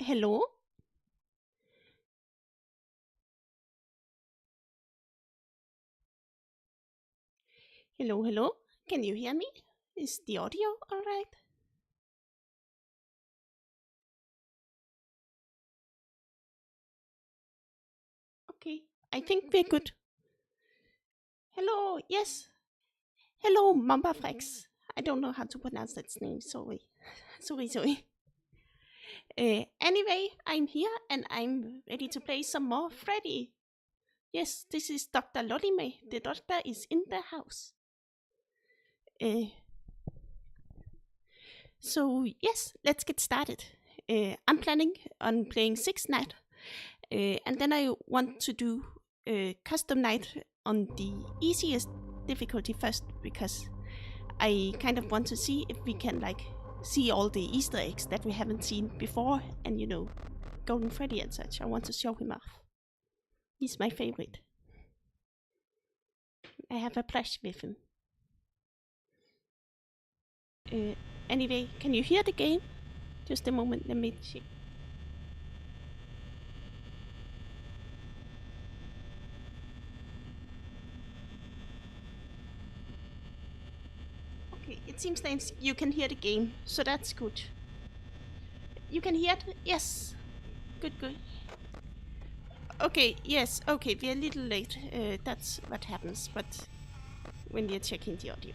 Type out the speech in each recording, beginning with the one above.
Hello? Hello, hello? Can you hear me? Is the audio alright? Okay, I think we're good. Hello, yes. Hello, Mamba Frex. I don't know how to pronounce that name, sorry. sorry. Anyway, I'm here and I'm ready to play some more Freddy. Yes, this is Dr. Lolime. The doctor is in the house. So, yes, let's get started. I'm planning on playing 6 night, and then I want to do custom night on the easiest difficulty first, because I kind of want to see if we can see all the Easter eggs that we haven't seen before, and Golden Freddy and such. I want to show him off. He's my favorite. I have a plush with him. Anyway, can you hear the game? Just a moment, let me check. Okay, it seems like you can hear the game, so that's good. You can hear it? Yes. Good. Okay, yes, okay, we're a little late. That's what happens, but when you're checking the audio.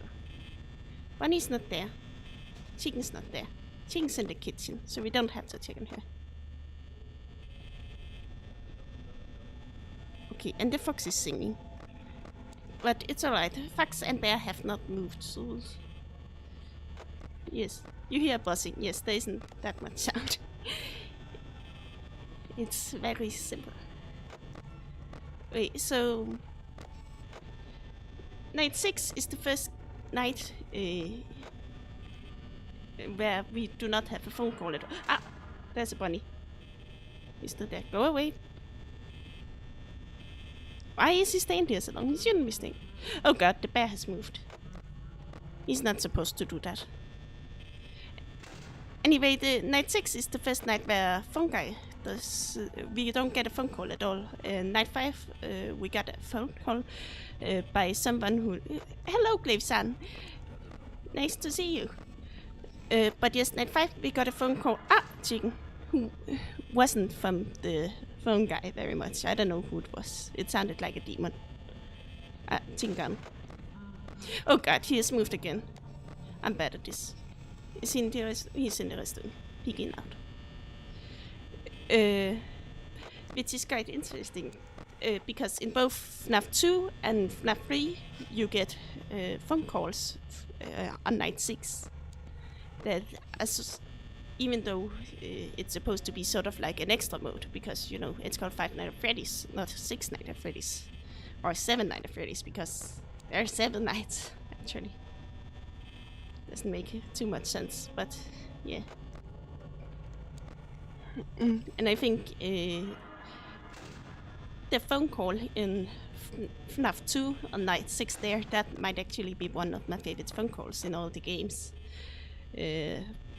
Bunny's not there. Chicken's not there. Chicken's in the kitchen, so we don't have the chicken here. Okay, and the fox is singing. But it's alright. Fox and bear have not moved, so... Yes, you hear buzzing. Yes, there isn't that much sound. It's very simple. Wait, so... Night 6 is the first night where we do not have a phone call at all. Ah! There's a bunny. He's still there. Go away. Why is he staying there so long? He shouldn't be staying. Oh god, the bear has moved. He's not supposed to do that. Anyway, the night 6 is the first night where phone guy does. We don't get a phone call at all. Night 5, we got a phone call by someone who. Hello, Glaive-san. Nice to see you. But yes, night 5, we got a phone call. Ah, chicken. Who wasn't from the phone guy very much. I don't know who it was. It sounded like a demon. Ah, chicken gun. Oh god, he has moved again. I'm bad at this. Is he in the he's in the restaurant, peeking out. Which is quite interesting, because in both FNAF 2 and FNAF 3, you get phone calls on night 6. That, even though it's supposed to be sort of like an extra mode, because, it's called 5 Nights at Freddy's, not 6 Nights at Freddy's. Or 7 Nights at Freddy's, because there are 7 nights, actually. Doesn't make too much sense, but yeah. And I think the phone call in FNAF 2 on night 6 there, that might actually be one of my favorite phone calls in all the games.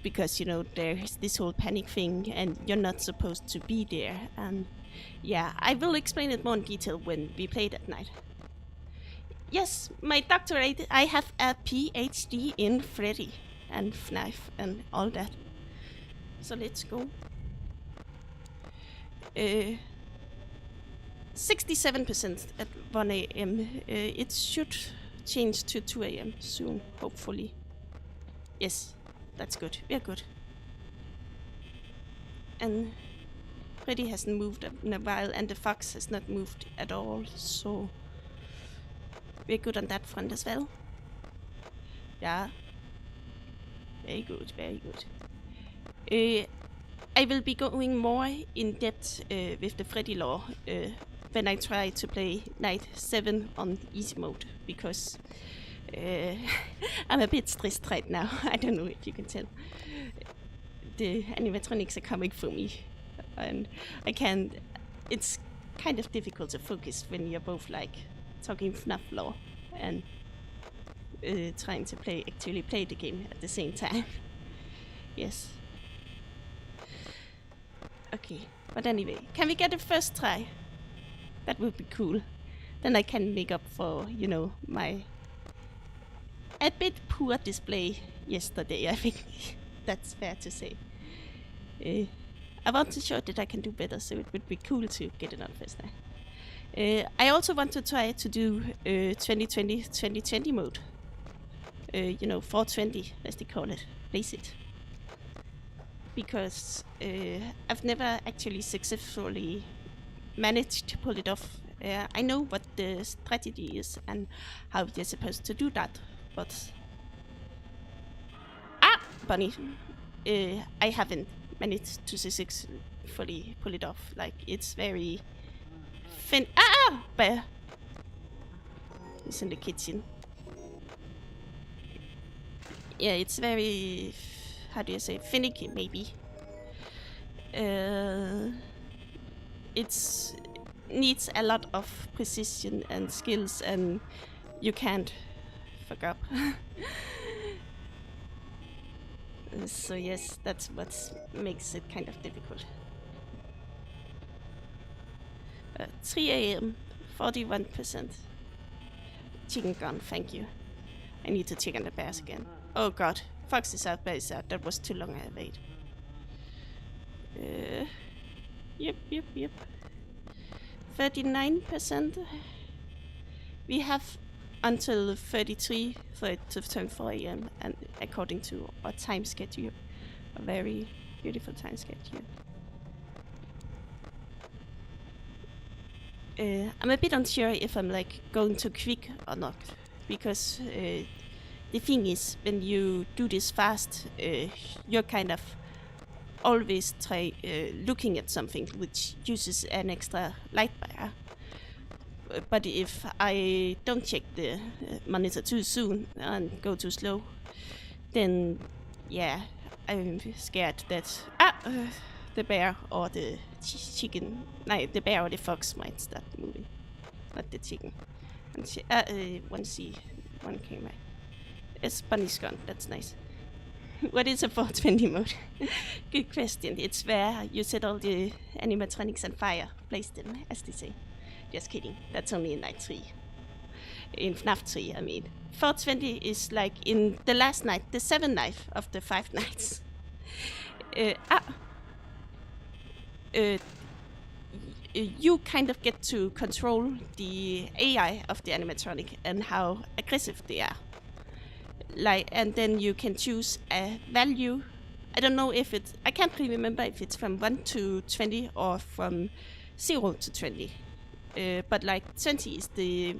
Because, there's this whole panic thing and you're not supposed to be there. And yeah, I will explain it more in detail when we play that night. Yes, my doctorate, I have a PhD in Freddy and FNAF and all that. So let's go. 67% at 1 AM. It should change to 2 AM soon, hopefully. Yes, that's good. We're good. And Freddy hasn't moved in a while, and the fox has not moved at all, so we're good on that front as well. Yeah. Very good, very good. I will be going more in depth with the Freddy lore when I try to play night 7 on easy mode, because I'm a bit stressed right now. I don't know if you can tell. The animatronics are coming for me, and I can't. It's kind of difficult to focus when you're both talking FNAF lore and trying to actually play the game at the same time. Yes. Okay, but anyway, can we get a first try? That would be cool. Then I can make up for, you know, my a bit poor display yesterday, I think. That's fair to say. I want to show that I can do better, so it would be cool to get it on first try. I also want to try to do 2020 mode. You know, 420, as they call it. Place it. Because I've never actually successfully managed to pull it off. I know what the strategy is and how you're supposed to do that, but bunny, I haven't managed to successfully pull it off. Like, it's very bear. He's in the kitchen. Yeah, it's very, how do you say, finicky, maybe. It needs a lot of precision and skills, and you can't fuck up. So yes, that's what makes it kind of difficult. 3 a.m., 41%. Chicken gun, thank you. I need to check on the bears again. Oh god, fox is out, bear is out. That was too long, I wait. Yep. 39%. We have until 33 for it to turn 4 a.m. and according to our time schedule, a very beautiful time schedule. I'm a bit unsure if I'm like going too quick or not, because the thing is, when you do this fast, you're kind of always looking at something which uses an extra light bar. But if I don't check the monitor too soon and go too slow, then yeah, I'm scared that the bear or the chicken, the bear or the fox might start moving, not the chicken. And one came back. It's bunny's gone. That's nice. What is a 420 mode? Good question. It's where you set all the animatronics on fire, place them, as they say. Just kidding. That's only in night 3. In FNAF 3, I mean. 420 is like in the last night, the 7th night of the 5 nights. You kind of get to control the AI of the animatronic and how aggressive they are. Like, and then you can choose a value. I don't know if it's, I can't really remember if it's from 1 to 20 or from 0 to 20. But like 20 is the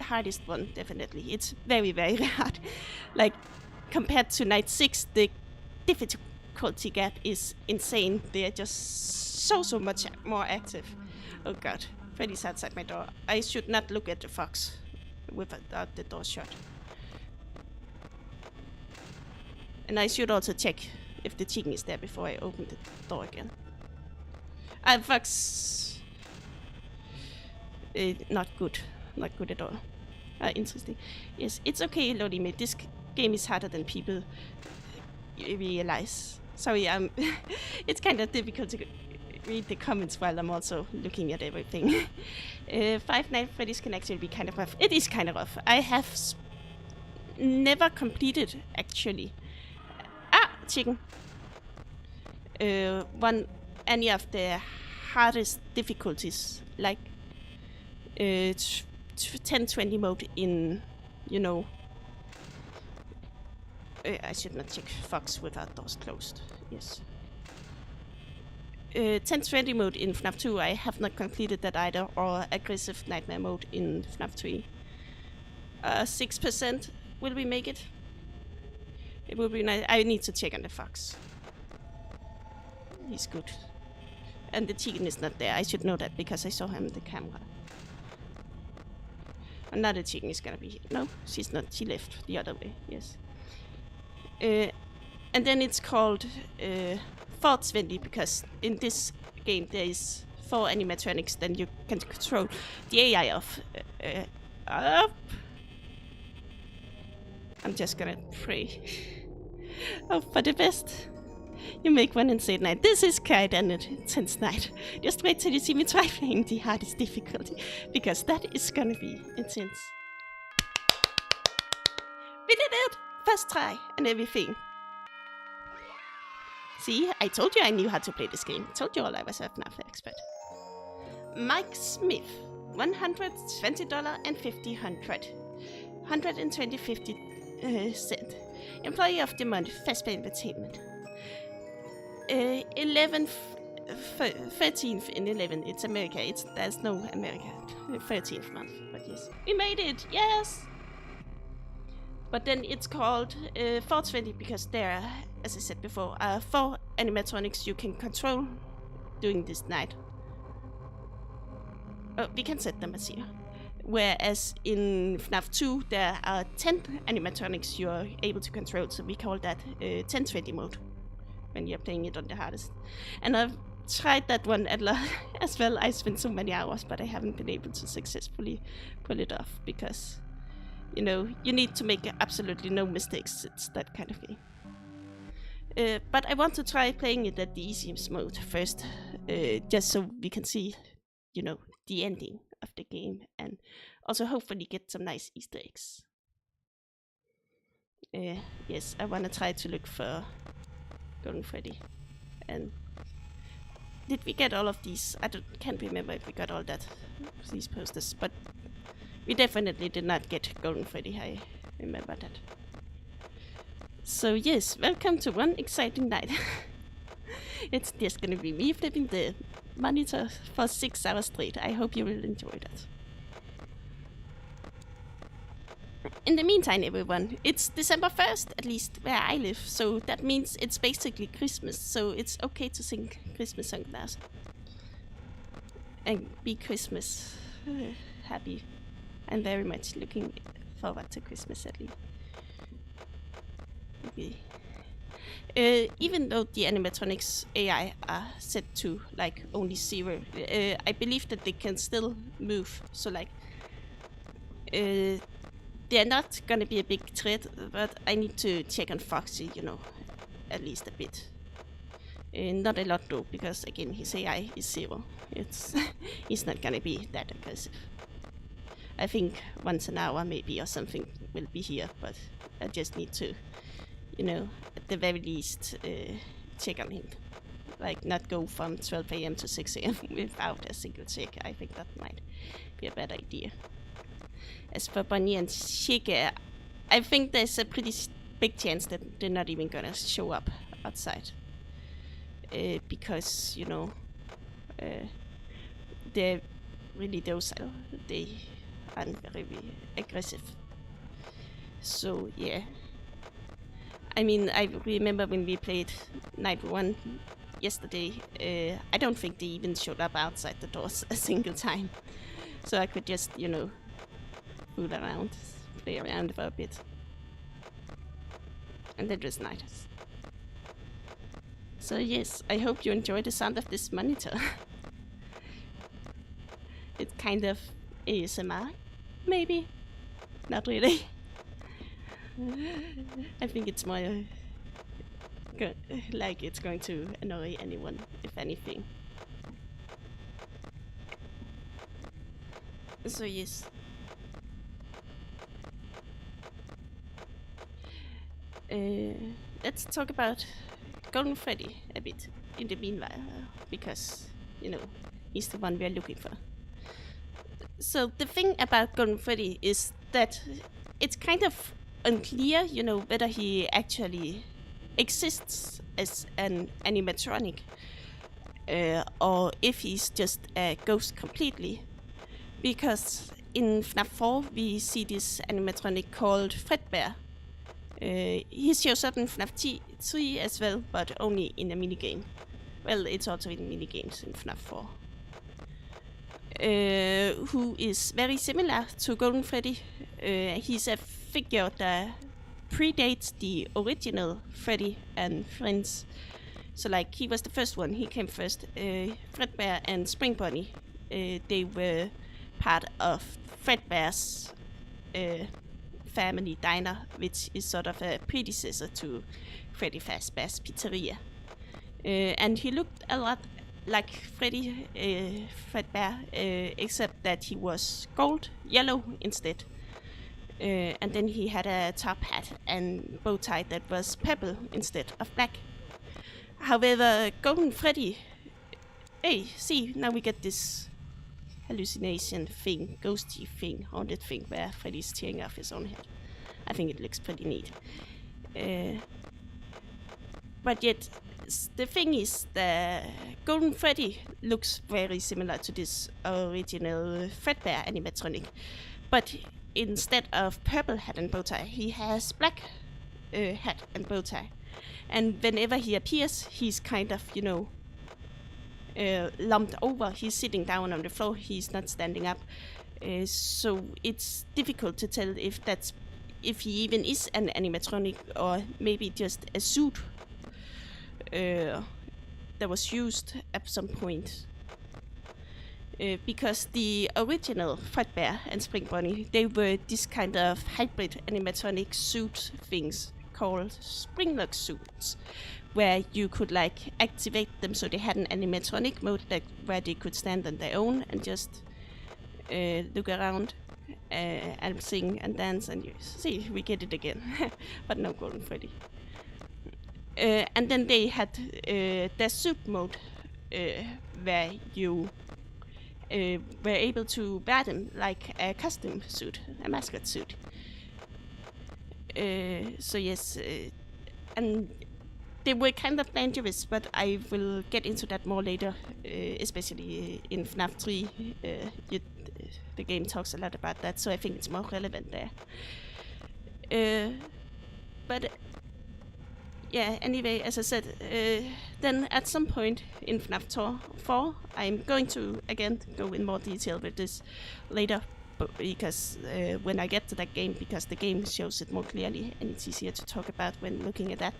hardest one, definitely. It's very, very hard. Like, compared to night 6, the difficulty gap is insane. They are just so much more active. Oh god, Freddy's outside my door. I should not look at the fox without the door shut. And I should also check if the chicken is there before I open the door again. Fox... not good. Not good at all. Interesting. Yes, it's okay, Lodime. This game is harder than people realize. Sorry, it's kind of difficult to read the comments while I'm also looking at everything. 5 Nights at Freddy's can actually be kind of rough. It is kind of rough. I have never completed, actually. Chicken. Any of the hardest difficulties, like 10-20 mode in, you know, I should not check Fox without doors closed. Yes. 10-20 mode in FNAF 2, I have not completed that either, or aggressive nightmare mode in FNAF 3. 6%, will we make it? It will be nice. I need to check on the fox. He's good. And the chicken is not there. I should know that because I saw him in the camera. Another chicken is gonna be here. No, she's not. She left the other way. Yes. And then it's called 420 because in this game there is 4 animatronics. Then you can control the AI of. I'm just gonna pray. Hope for the best. You make one insane night. This is quite an intense night. Just wait till you see me try playing the hardest difficulty, because that is gonna be intense. We did it! First try and everything. See, I told you I knew how to play this game. I told you all I was a FNAF expert. Mike Smith, $120 and 50 cent. Employee of the month, Fazbear Entertainment. 13th in 11. It's America. There's no America. 13th month, but yes, we made it. Yes. But then it's called 420 because there, as I said before, are 4 animatronics you can control during this night. Oh, we can set them as 0. Whereas in FNAF 2, there are 10 animatronics you are able to control, so we call that 1020 mode when you're playing it on the hardest. And I've tried that one as well. I spent so many hours, but I haven't been able to successfully pull it off because, you know, you need to make absolutely no mistakes. It's that kind of game. But I want to try playing it at the easiest mode first, just so we can see, you know, the ending of the game and also hopefully get some nice Easter eggs. Yes, I want to try to look for Golden Freddy. And did we get all of these? I can't remember if we got all these posters, but we definitely did not get Golden Freddy. I remember that. So yes, welcome to one exciting night. It's just gonna be me flipping the monitor for 6 hours straight. I hope you will enjoy that. In the meantime, everyone, it's December 1st, at least where I live, so that means it's basically Christmas, so it's okay to sing Christmas songs now. And be Christmas happy. I'm very much looking forward to Christmas at least. Okay. Even though the animatronics AI are set to like only 0, I believe that they can still move. So like, they're not gonna be a big threat, but I need to check on Foxy, you know, at least a bit. Not a lot though, because again his AI is 0. He's not gonna be that aggressive. I think once an hour maybe or something will be here, but I just need to, you know, at the very least check on him. Like not go from 12 AM to 6 AM without a single check. I think that might be a bad idea. As for Bonnie and Chica, I think there's a pretty big chance that they're not even gonna show up outside. Because, you know, they're really docile. They aren't very aggressive. So yeah. I mean, I remember when we played Night 1 yesterday, I don't think they even showed up outside the doors a single time. So I could just, you know, fool around, play around for a bit. And that was nice. So yes, I hope you enjoy the sound of this monitor. It's kind of ASMR, maybe? Not really. I think it's more like it's going to annoy anyone, if anything. So yes. Let's talk about Golden Freddy a bit in the meanwhile, because, you know, he's the one we're looking for. So the thing about Golden Freddy is that it's kind of unclear, you know, whether he actually exists as an animatronic or if he's just a ghost completely. Because in FNAF 4 we see this animatronic called Fredbear. He shows up in FNAF 3 as well, but only in a minigame. Well, it's also in minigames in FNAF 4. Who is very similar to Golden Freddy. He's a figure that predates the original Freddy and Friends. So like, he was the first one, he came first. Fredbear and Spring Bunny, they were part of Fredbear's family diner, which is sort of a predecessor to Freddy Fazbear's Pizzeria. and he looked a lot like Freddy Fazbear, except that he was yellow instead. And then he had a top hat and bow tie that was purple instead of black. However, Golden Freddy... Hey, see, now we get this hallucination thing, ghosty thing, haunted thing, where Freddy's tearing off his own head. I think it looks pretty neat. But yet, the thing is that Golden Freddy looks very similar to this original Fredbear animatronic. But instead of purple hat and bow tie, he has black hat and bow tie. And whenever he appears, he's kind of, lumped over. He's sitting down on the floor. He's not standing up. So it's difficult to tell if he even is an animatronic or maybe just a suit that was used at some point. Because the original Fredbear and Spring Bunny, they were this kind of hybrid animatronic suit things called Springlock suits, where you could activate them so they had an animatronic mode where they could stand on their own and just look around and sing and dance, and you see, we get it again. But no Golden Freddy. And then they had their suit mode where you were able to wear them like a costume suit, a mascot suit. So yes, and they were kind of dangerous, but I will get into that more later, especially in FNAF 3. The game talks a lot about that, so I think it's more relevant there. But yeah, anyway, as I said, then at some point in FNAF 4, I'm going to again go in more detail with this later, because when I get to that game, because the game shows it more clearly and it's easier to talk about when looking at that.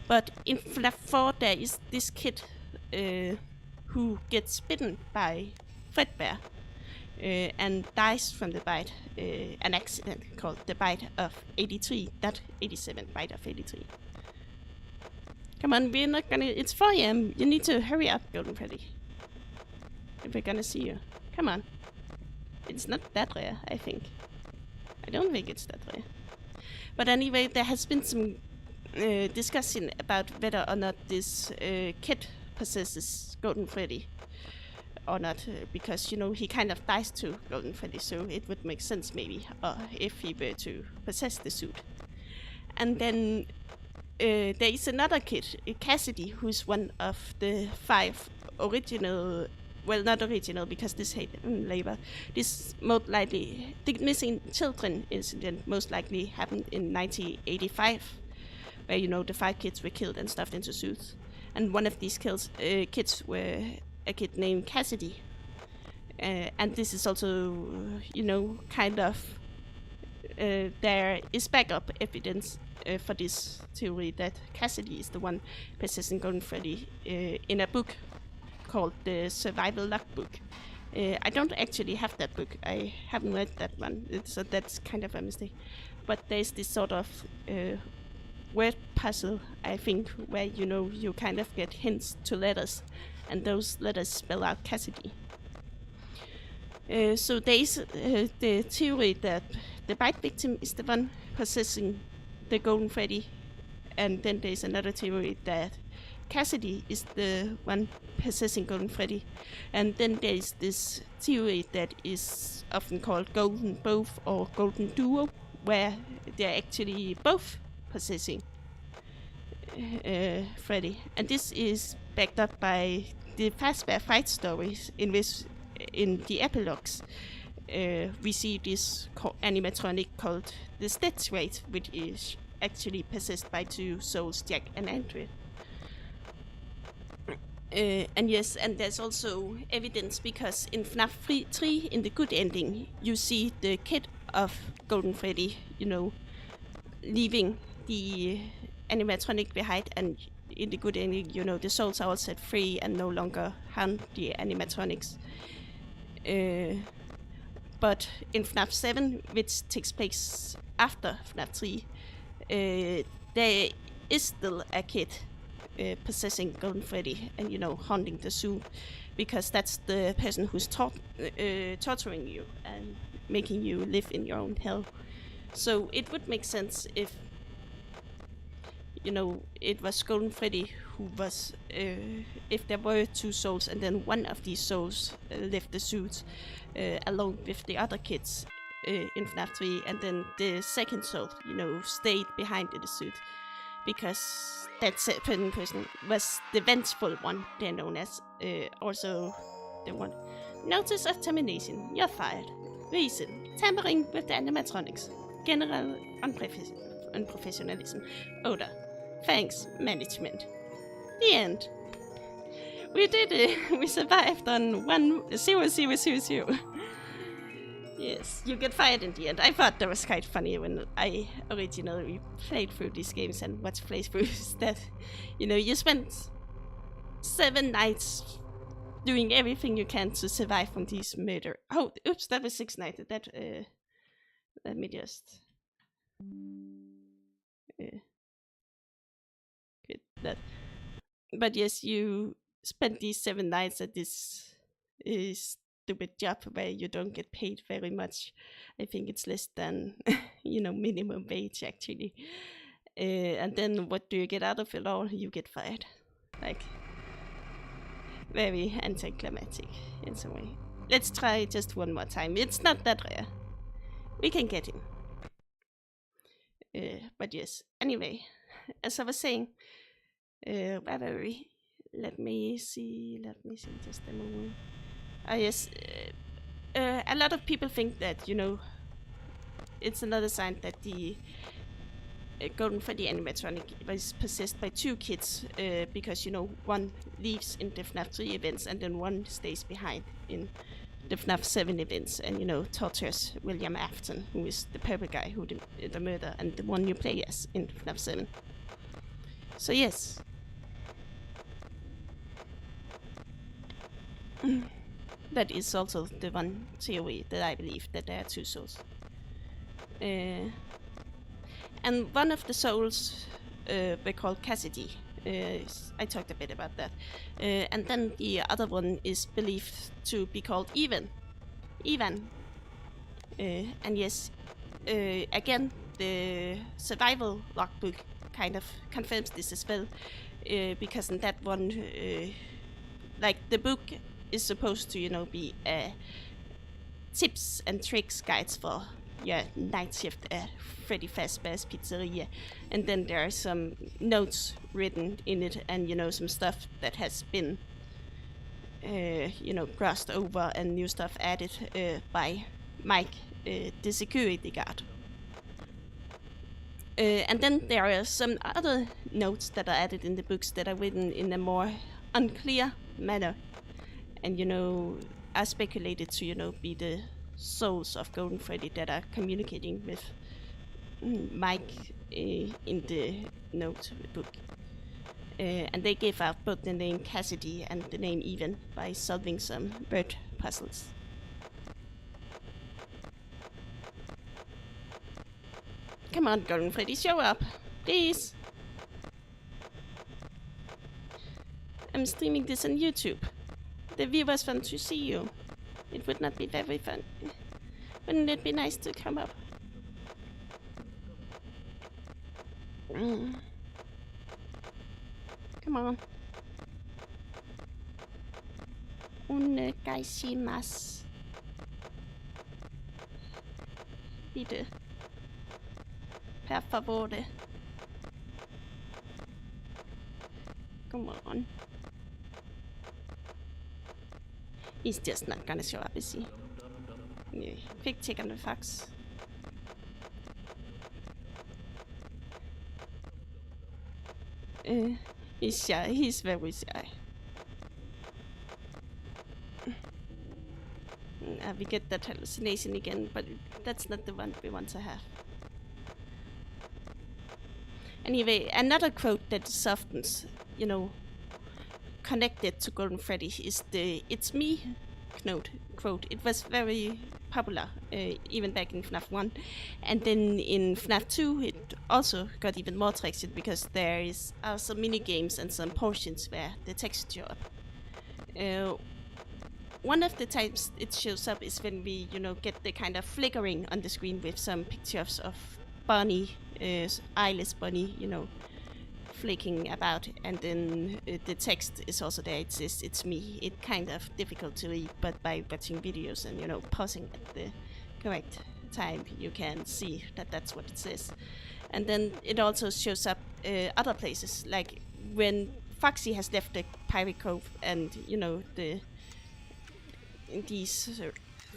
But in FNAF 4, there is this kid who gets bitten by Fredbear and dies from the bite, an accident called the bite of 83, not 87, bite of 83. Come on, we're not gonna... It's 4 AM. You need to hurry up, Golden Freddy. If we're gonna see you. Come on. It's not that rare, I think. I don't think it's that rare. But anyway, there has been some discussion about whether or not this kid possesses Golden Freddy or not, because, he kind of dies to Golden Freddy, so it would make sense maybe if he were to possess the suit. And then there is another kid, Cassidy, who's one of the 5 original... Well, not original, because this labor. This most likely... The missing children incident most likely happened in 1985, where, the 5 kids were killed and stuffed into suits. And one of these kids were a kid named Cassidy. And this is also, kind of... there is backup evidence for this theory that Cassidy is the one possessing Golden Freddy in a book called the Survival Logbook. I don't actually have that book. I haven't read that one, so that's kind of a mistake. But there's this sort of word puzzle, I think, where you kind of get hints to letters, and those letters spell out Cassidy. So there's the theory that the bite victim is the one possessing the Golden Freddy, and then there's another theory that Cassidy is the one possessing Golden Freddy, and then there's this theory that is often called Golden Both or Golden Duo, where they're actually both possessing Freddy, and this is backed up by the Fazbear fight stories, in which in the epilogues we see this animatronic called the Stitch Wraith, which is actually possessed by 2 souls, Jack and Andrew. And yes, and there's also evidence, because in FNAF 3, in the good ending, you see the kid of Golden Freddy, leaving the animatronic behind, and in the good ending, the souls are all set free and no longer harm the animatronics. But in FNAF 7, which takes place after FNAF 3, there is still a kid possessing Golden Freddy and, you know, haunting the suit, because that's the person who's torturing you and making you live in your own hell. So it would make sense if, you know, it was Golden Freddy who was, if there were two souls and then one of these souls left the suit along with the other kids in FNAF 3, and then the second soul, you know, stayed behind in the suit, because that certain person was the vengeful one, they're known as. Also the one. Notice of termination. You're fired. Reason: tampering with the animatronics. General unprofessionalism. Odor: thanks, management. The end. We did it. We survived on 10000. Yes, you get fired in the end. I thought that was quite funny when I originally played through these games and watched playthroughs that, you know, you spent 7 nights doing everything you can to survive from these murder. Oh, oops, that was 6 nights. That, let me just... quit that. But yes, you spent these 7 nights at this stupid job where you don't get paid very much. I think it's less than, you know, minimum wage actually. And then what do you get out of it all? You get fired. Like, very anticlimactic in some way. Let's try just one more time. It's not that rare. We can get him. But yes, anyway, as I was saying, where were we? Let me see just a moment. Yes, a lot of people think that, you know, it's another sign that the Golden Freddy animatronic was possessed by 2 kids, because, you know, one leaves in the FNAF 3 events and then one stays behind in the FNAF 7 events and, you know, tortures William Afton, who is the purple guy who did the murder and the one you play as in FNAF 7. So yes. That is also the one theory that I believe, that there are 2 souls. And one of the souls were called Cassidy. I talked a bit about that. And then the other one is believed to be called Ivan. And yes, again, the survival logbook kind of confirms this as well. Because in that one, like, the book is supposed to, you know, be tips and tricks guides for your night shift at Freddy Fazbear's Pizzeria, and then there are some notes written in it, and, you know, some stuff that has been, you know, crossed over and new stuff added by Mike, the security guard. And then there are some other notes that are added in the books that are written in a more unclear manner, and, you know, are speculated to, you know, be the souls of Golden Freddy that are communicating with Mike in the note book. And they gave out both the name Cassidy and the name Ivan by solving some word puzzles. Come on, Golden Freddy, show up, please. I'm streaming this on YouTube. The viewers want to see you. It would not be very fun. Wouldn't it be nice to come up? Come on. Onegaishimasu. Bitte. Per favore. Come on. He's just not gonna show up, is he? Yeah. Quick check on the fax. He's shy. He's very shy. We get that hallucination again, but that's not the one we want to have. Anyway, another quote that is often, you know, connected to Golden Freddy is the "It's me" quote. It was very popular, even back in FNAF 1. And then in FNAF 2, it also got even more traction because there are some mini games and some portions where the text show up. One of the times it shows up is when we, get the kind of flickering on the screen with some pictures of Bonnie, eyeless Bonnie, flicking about, and then the text is also there. It says "it's me." It's kind of difficult to read, but by watching videos and pausing at the correct time, you can see that that's what it says. And then it also shows up other places, like when Foxy has left the Pirate Cove, and these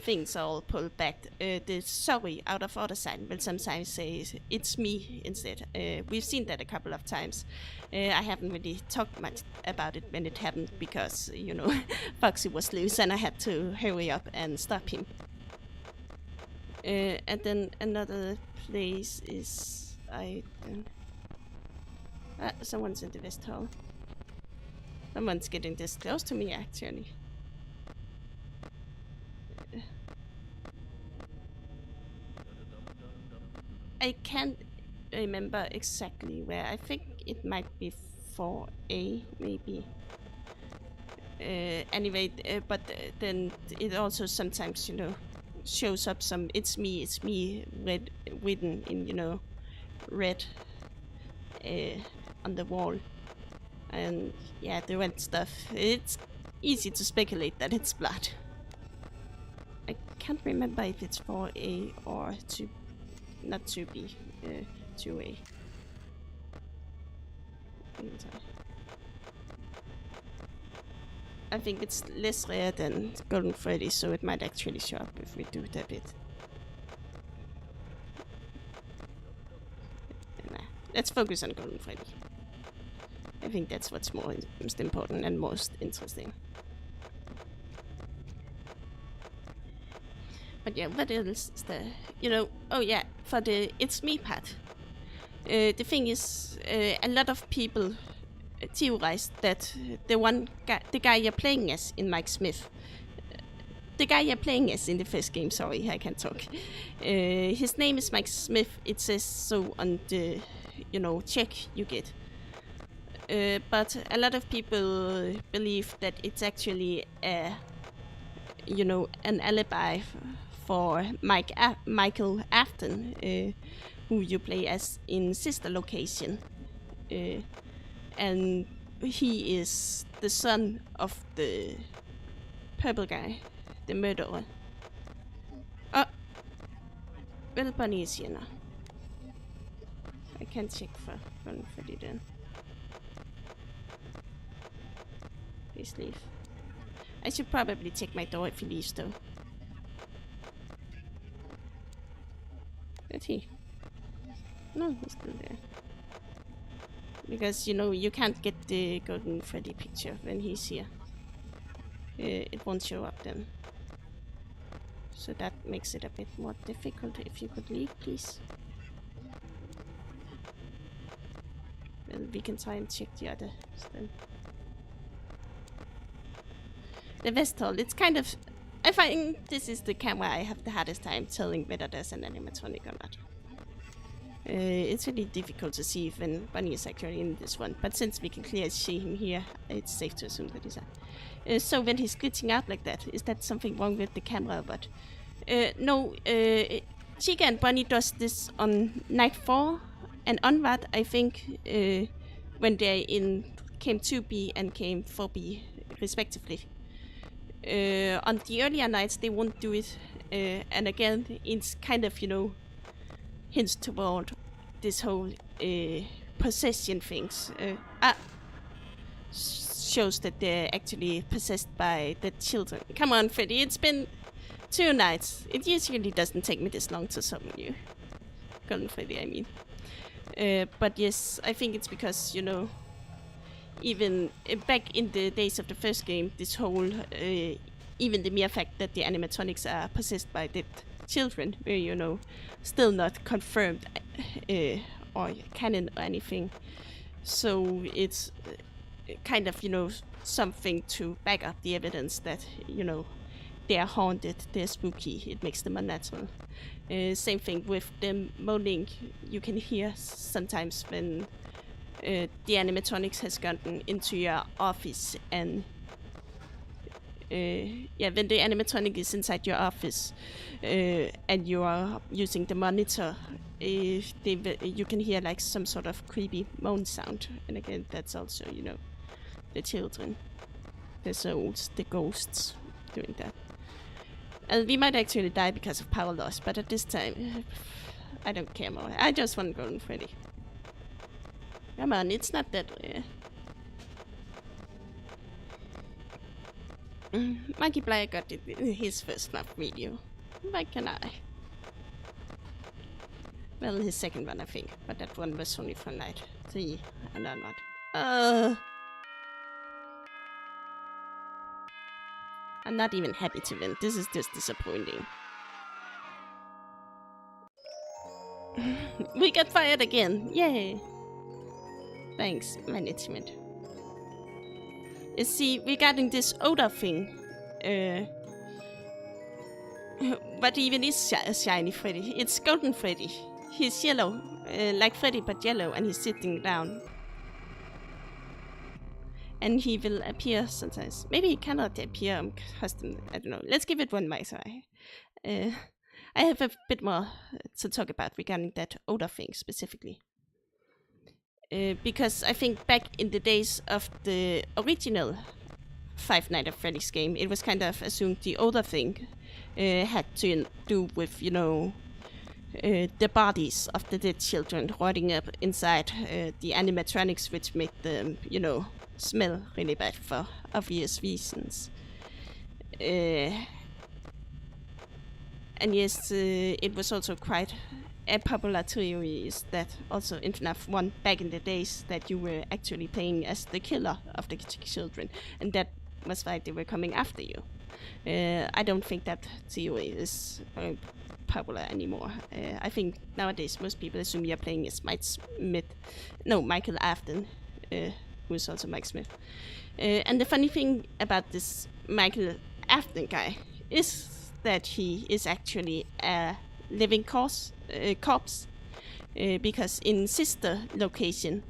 things are all pulled back. The sorry out of order sign will sometimes say "it's me" instead. We've seen that a couple of times. I haven't really talked much about it when it happened because Foxy was loose and I had to hurry up and stop him. And then another place is someone's in the West Hall. Someone's getting this close to me actually. I can't remember exactly where. I think it might be 4A, maybe. Anyway, but then it also sometimes, shows up some it's me, written in, red on the wall. And yeah, the red stuff. It's easy to speculate that it's blood. I can't remember if it's 4A or 2. Not 2B, 2A. I think it's less rare than Golden Freddy, so it might actually show up if we do that bit. Nah, let's focus on Golden Freddy. I think that's what's most important and most interesting. But yeah, what else is there? Oh yeah, for the "it's me" part. The thing is, a lot of people theorized that the guy you're playing as in Mike Smith, the guy you're playing as in the first game, sorry, I can't talk. His name is Mike Smith, it says so on the, check you get. But a lot of people believe that it's actually an alibi for Michael Afton, who you play as in Sister Location. And he is the son of the purple guy, the murderer. Oh, well, Bunny is here now. I can check for Freddy then. Please leave. I should probably check my door if he leaves though. Is he? No, he's still there. Because, you can't get the Golden Freddy picture when he's here. It won't show up then. So that makes it a bit more difficult. If you could leave, please. Well, we can try and check the others then. The West Hall, it's kind of... I find this is the camera I have the hardest time telling whether there's an animatronic or not. It's really difficult to see when Bunny is actually in this one, but since we can clearly see him here, it's safe to assume that he's so when he's glitching out like that, is that something wrong with the camera? But no, Chica and Bunny does this on night 4 and onward, I think, when they're in Came 2B and Came 4B, respectively. On the earlier nights, they won't do it, and again, it's kind of, hints toward this whole possession things. Shows that they're actually possessed by the children. Come on, Freddy, it's been 2 nights. It usually doesn't take me this long to summon you. Golden Freddy, I mean. But yes, I think it's because, even back in the days of the first game, this whole, even the mere fact that the animatronics are possessed by dead children, were, still not confirmed or canon or anything. So it's kind of, something to back up the evidence that, they are haunted, they're spooky, it makes them unnatural. Same thing with the moaning you can hear sometimes when the animatronics has gotten into your office, and when the animatronic is inside your office and you are using the monitor, you can hear like some sort of creepy moan sound. And again, that's also, you know, the children, the souls, the ghosts doing that. And we might actually die because of power loss, but at this time, I don't care more. I just want Golden Freddy. Come on, it's not that way. Markiplier got his first FNAF video. Why can I? Well, his second one, I think, but that one was only for night 3, and I'm not. I'm not even happy to win. This is just disappointing. We got fired again. Yay! Thanks, management. You see, regarding this odor thing, what even is shiny Freddy? It's Golden Freddy. He's yellow, like Freddy but yellow, and he's sitting down. And he will appear sometimes. Maybe he cannot appear custom. I don't know. Let's give it one more try. I have a bit more to talk about regarding that odor thing specifically. Because I think back in the days of the original Five Nights at Freddy's game, it was kind of assumed the odor thing had to do with, you know, the bodies of the dead children rotting up inside the animatronics, which made them, you know, smell really bad for obvious reasons. And yes, it was also quite a popular theory is that also in FNAF 1 back in the days that you were actually playing as the killer of the children, and that was why they were coming after you. I don't think that theory is very popular anymore. I think nowadays most people assume you're playing as Michael Afton, who's also Mike Smith. And the funny thing about this Michael Afton guy is that he is actually a living corpse, because in sister location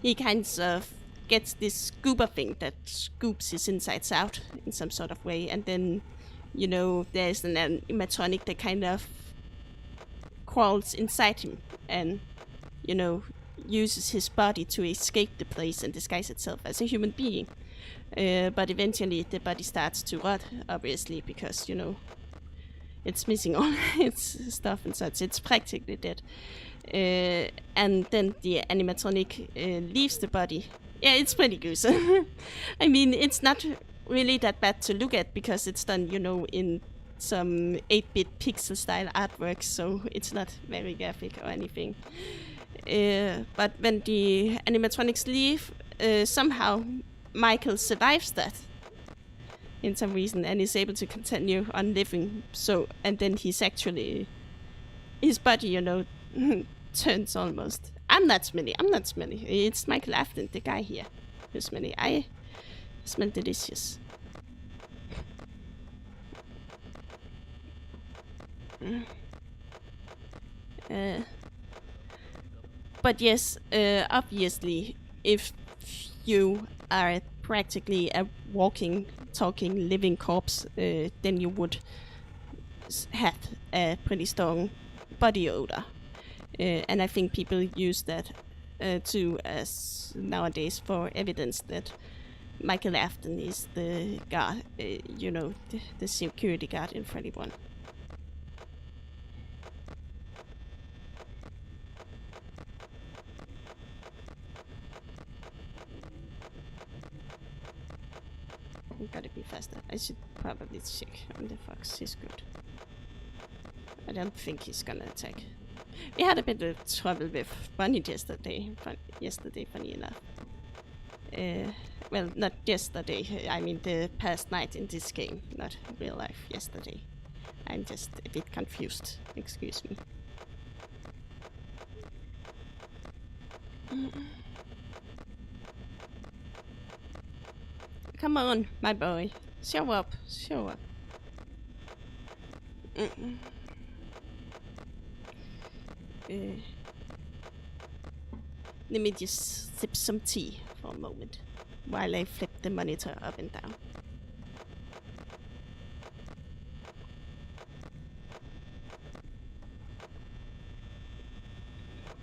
he kind of gets this scooper thing that scoops his insides out in some sort of way, and then, you know, there's an animatronic that kind of crawls inside him and, you know, uses his body to escape the place and disguise itself as a human being. But eventually the body starts to rot, obviously, because, you know, it's missing all its stuff and such. It's practically dead. And then the animatronic leaves the body. Yeah, it's pretty gruesome. I mean, it's not really that bad to look at because it's done, you know, in some 8-bit pixel style artwork, so it's not very graphic or anything. But when the animatronics leave, somehow Michael survives that in some reason and is able to continue on living. So, and then he's actually, his body, you know, turns almost. I'm not smelly. It's Michael Afton, the guy here, who's smelly. I smell delicious. But yes, obviously, if you are practically a walking, talking, living corpse, then you would have a pretty strong body odor. And I think people use that too as nowadays for evidence that Michael Afton is the guard, you know, the security guard in Freddy 1. I gotta be faster. I should probably check on the fox. He's good. I don't think he's gonna attack. We had a bit of trouble with Bunny yesterday. Funny enough. Well, not yesterday. I mean the past night in this game, not real life. Yesterday. I'm just a bit confused. Excuse me. Come on, my boy. Show up. Show up. Mm. Let me just sip some tea for a moment while I flip the monitor up and down.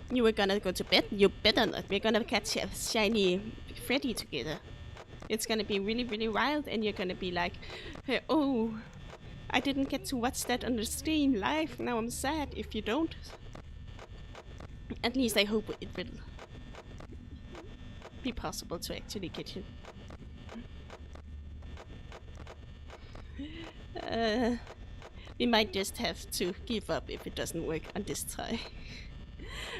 You were gonna go to bed? You better not. We're gonna catch a shiny Freddy together. It's gonna be really, really wild, and you're gonna be like, oh, I didn't get to watch that on the stream live. Now I'm sad if you don't. At least I hope it will be possible to actually get you. We might just have to give up if it doesn't work on this try.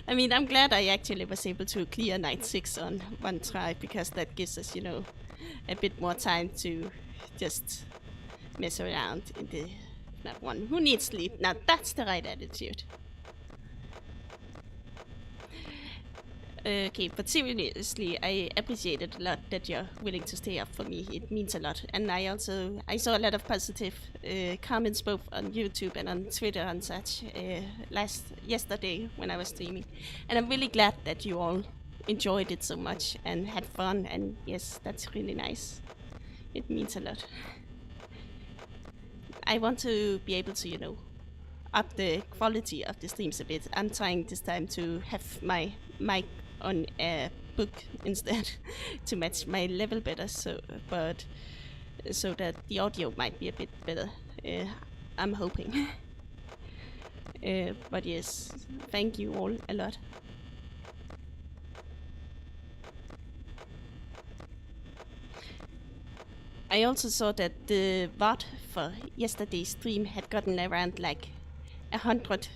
I mean, I'm glad I actually was able to clear night 6 on one try, because that gives us, you know, a bit more time to just mess around in the FNAF 1. Who needs sleep? Now that's the right attitude. Okay, but seriously, I appreciate it a lot that you're willing to stay up for me. It means a lot. And I saw a lot of positive comments both on YouTube and on Twitter and such yesterday when I was streaming. And I'm really glad that you all enjoyed it so much and had fun. And yes, that's really nice. It means a lot. I want to be able to, you know, up the quality of the streams a bit. I'm trying this time to have my mic on a book instead to match my level better, so that the audio might be a bit better. I'm hoping. But yes, thank you all a lot. I also saw that the VOD for yesterday's stream had gotten around like 100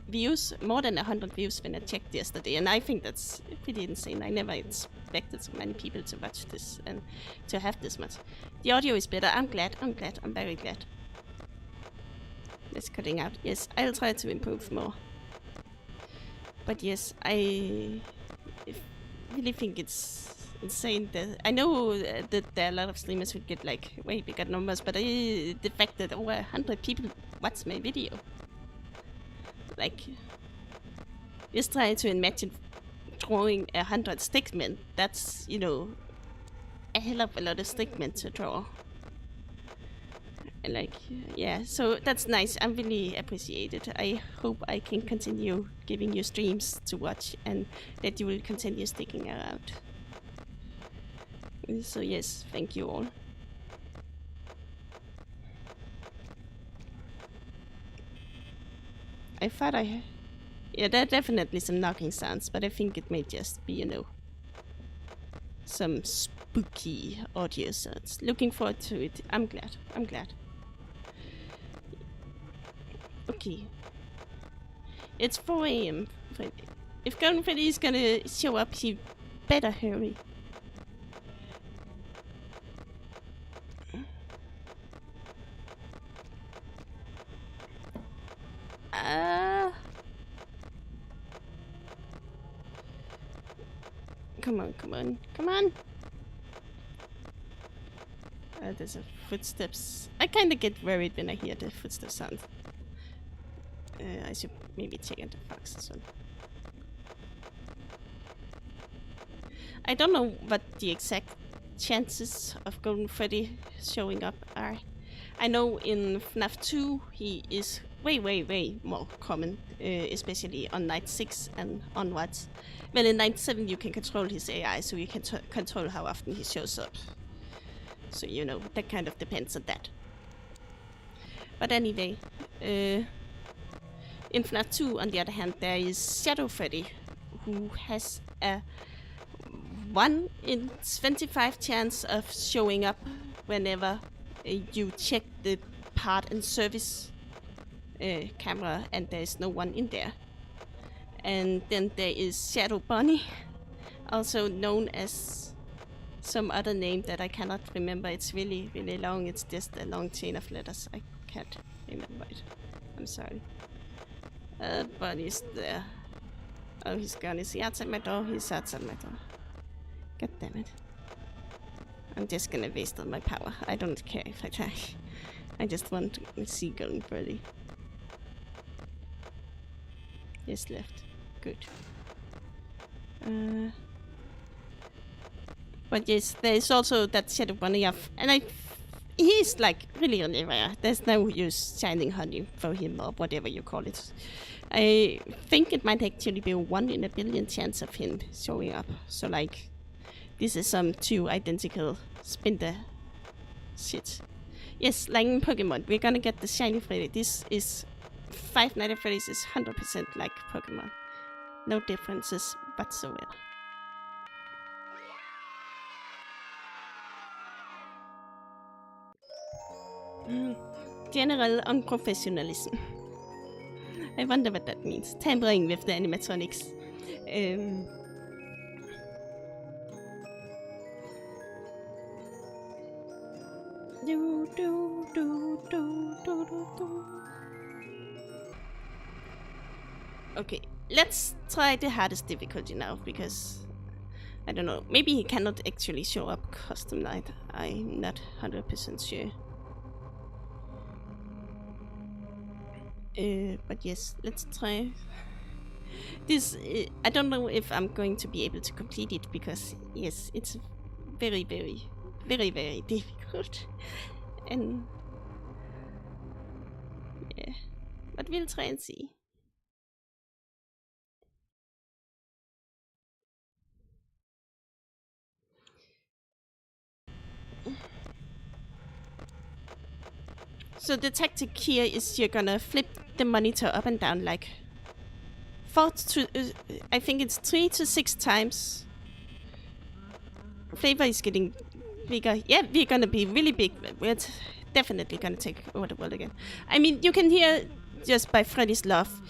views, more than 100 views when I checked yesterday, and I think that's pretty insane. I never expected so many people to watch this and to have this much. The audio is better. I'm glad, I'm very glad. It's cutting out. Yes, I'll try to improve more. But yes, I really think it's insane that I know that there are a lot of streamers who get like way bigger numbers, but the fact that over 100 people watch my video, like, just trying to imagine drawing 100 stickmen. That's, you know, a hell of a lot of stickmen to draw. And like, yeah, so that's nice. I really appreciate it. I hope I can continue giving you streams to watch and that you will continue sticking around. So yes, thank you all. I thought yeah, there are definitely some knocking sounds, but I think it may just be, you know, some spooky audio sounds. Looking forward to it. I'm glad. Okay. It's 4 AM. If Golden Freddy is gonna show up, he better hurry. Come on. There's a footsteps. I kinda get worried when I hear the footsteps sound. I should maybe check into fox as well. I don't know what the exact chances of Golden Freddy showing up are. I know in FNAF 2 he is way more common, especially on night 6 and onwards. Well, in night 7 you can control his AI, so you can control how often he shows up. So, you know, that kind of depends on that. But anyway, in FNAF 2, on the other hand, there is Shadow Freddy, who has a 1 in 25 chance of showing up whenever you check the part and service camera and there is no one in there. And then there is Shadow Bunny, also known as some other name that I cannot remember. It's really long. It's just a long chain of letters. I can't remember it. I'm sorry. Bunny's there. Oh, he's gone. Is he outside my door? He's outside my door. God damn it. I'm just gonna waste all my power. I don't care if I die. I just want to see going Freddy. Yes, left. Good. But yes, there is also that shadow bunny of, and he's like really rare. There's no use shining honey for him or whatever you call it. I think it might actually be a 1 in a billion chance of him showing up. So like, this is some 2 identical spinner shit. Yes, like in Pokemon, we're gonna get the shiny Freddy. This is 5 Nights at Freddy's is 100% like Pokemon. No differences whatsoever. General unprofessionalism. I wonder what that means. Tampering with the animatronics. Okay, let's try the hardest difficulty now, because I don't know, maybe he cannot actually show up custom night. I'm not 100% sure. But yes, let's try. This, I don't know if I'm going to be able to complete it, because yes, it's very, very, very, very difficult. And yeah, but we'll try and see. So the tactic here is you're gonna flip the monitor up and down like 4 to, I think it's 3 to 6 times. FlaVR is getting bigger. Yeah, we're gonna be really big. We're definitely gonna take over the world again. I mean, you can hear just by Freddy's laugh.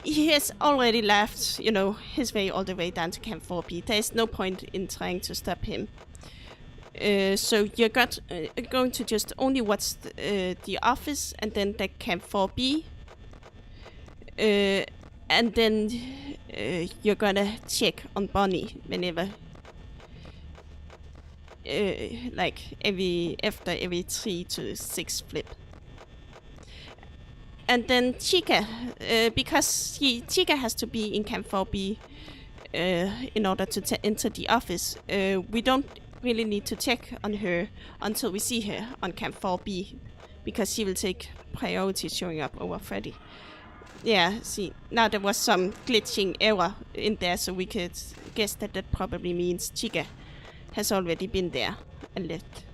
He has already laughed, you know, his way all the way down to Camp 4B. There's no point in trying to stop him. So you're going to just only watch The Office and then the Camp 4B. And then you're gonna check on Bonnie whenever, like after every 3 to 6 flip. And then Chica, because Chica has to be in Camp 4B in order to enter The Office. We don't really need to check on her until we see her on Camp 4B, because she will take priority showing up over Freddy. Yeah, see, now there was some glitching error in there, so we could guess that probably means Chica has already been there and left.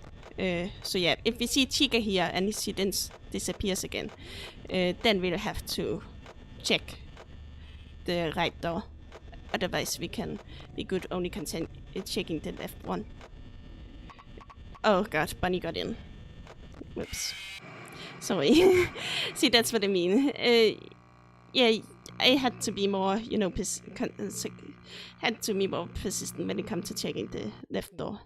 So yeah, if we see Chica here and she then disappears again, then we'll have to check the right door. Otherwise we can be good only checking the left one. Oh god, Bunny got in. Whoops. Sorry. See, that's what I mean. Yeah, I had to be more, you know, had to be more persistent when it comes to checking the left door.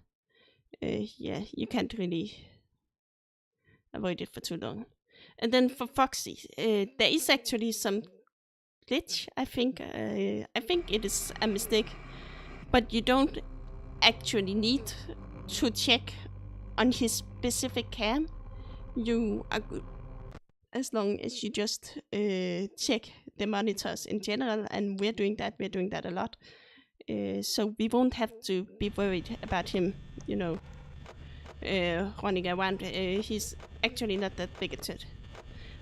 Yeah, you can't really avoid it for too long. And then for Foxy, there is actually some glitch, I think. I think it is a mistake, but you don't actually need to check on his specific cam. You are good as long as you just check the monitors in general, and we're doing that a lot. So we won't have to be worried about him, you know, running around. He's actually not that bigoted.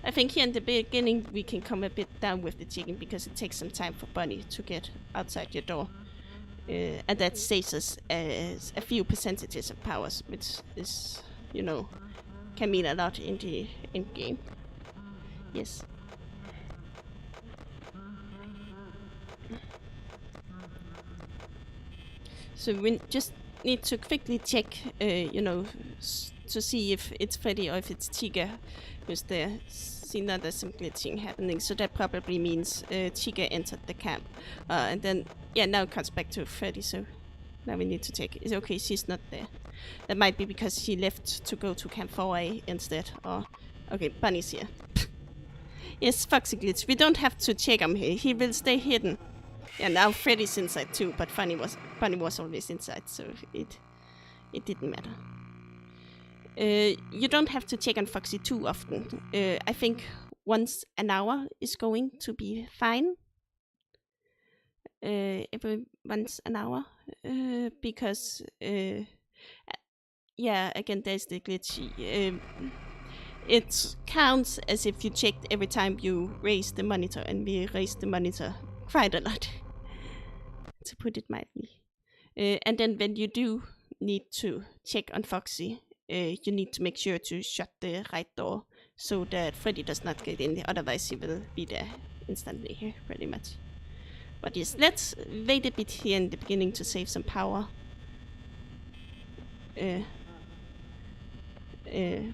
I think here in the beginning we can come a bit down with the chicken, because it takes some time for Bunny to get outside your door. And that saves us a few percentages of powers, which is, you know, can mean a lot in the end game. Yes. So we just need to quickly check, you know, to see if it's Freddy or if it's Chica who's there. See, now there's some glitching happening, so that probably means Chica entered the camp. And then, yeah, now it comes back to Freddy, so now we need to check. It's okay, she's not there. That might be because she left to go to Camp 4A instead, or... Okay, Bunny's here. Yes, Foxy glitch. We don't have to check him here. He will stay hidden. And now Freddy's inside too, but Bunny was always inside, so it didn't matter. You don't have to check on Foxy too often. I think once an hour is going to be fine. Every once an hour, because yeah, again, there's the glitch. It counts as if you checked every time you raise the monitor, and we raised the monitor quite a lot, to put it mildly. And then when you do need to check on Foxy, you need to make sure to shut the right door so that Freddy does not get in. Otherwise, he will be there instantly, pretty much. But yes, let's wait a bit here in the beginning to save some power.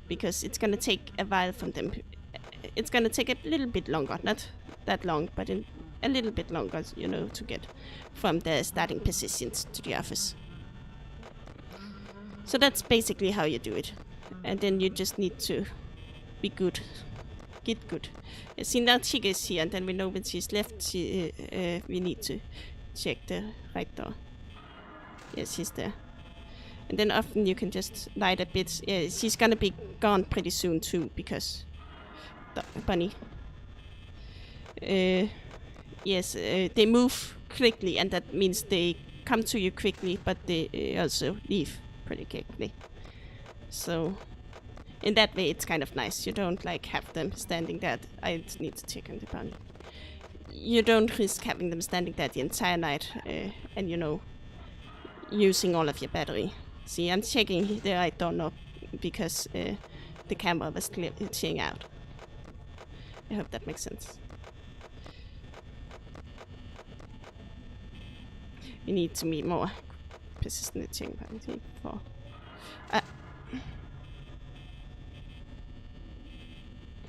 Because it's gonna take a while from them. It's gonna take a little bit longer, not that long, but a little bit longer, you know, to get from the starting positions to the office. So that's basically how you do it. And then you just need to be good. Get good. See, now Chica is here, and then we know when she's left, we need to check the right door. Yes, she's there. And then often you can just light a bit. Yeah, she's gonna be gone pretty soon too, because Bunny. Yes, they move quickly, and that means they come to you quickly, but they also leave pretty quickly. So in that way, it's kind of nice. You don't like have them standing there. I need to check on the Bunny. You don't risk having them standing there the entire night, and you know, using all of your battery. See, I'm checking the right door knob because the camera was glitching out. I hope that makes sense. We need to be more persistent checking for.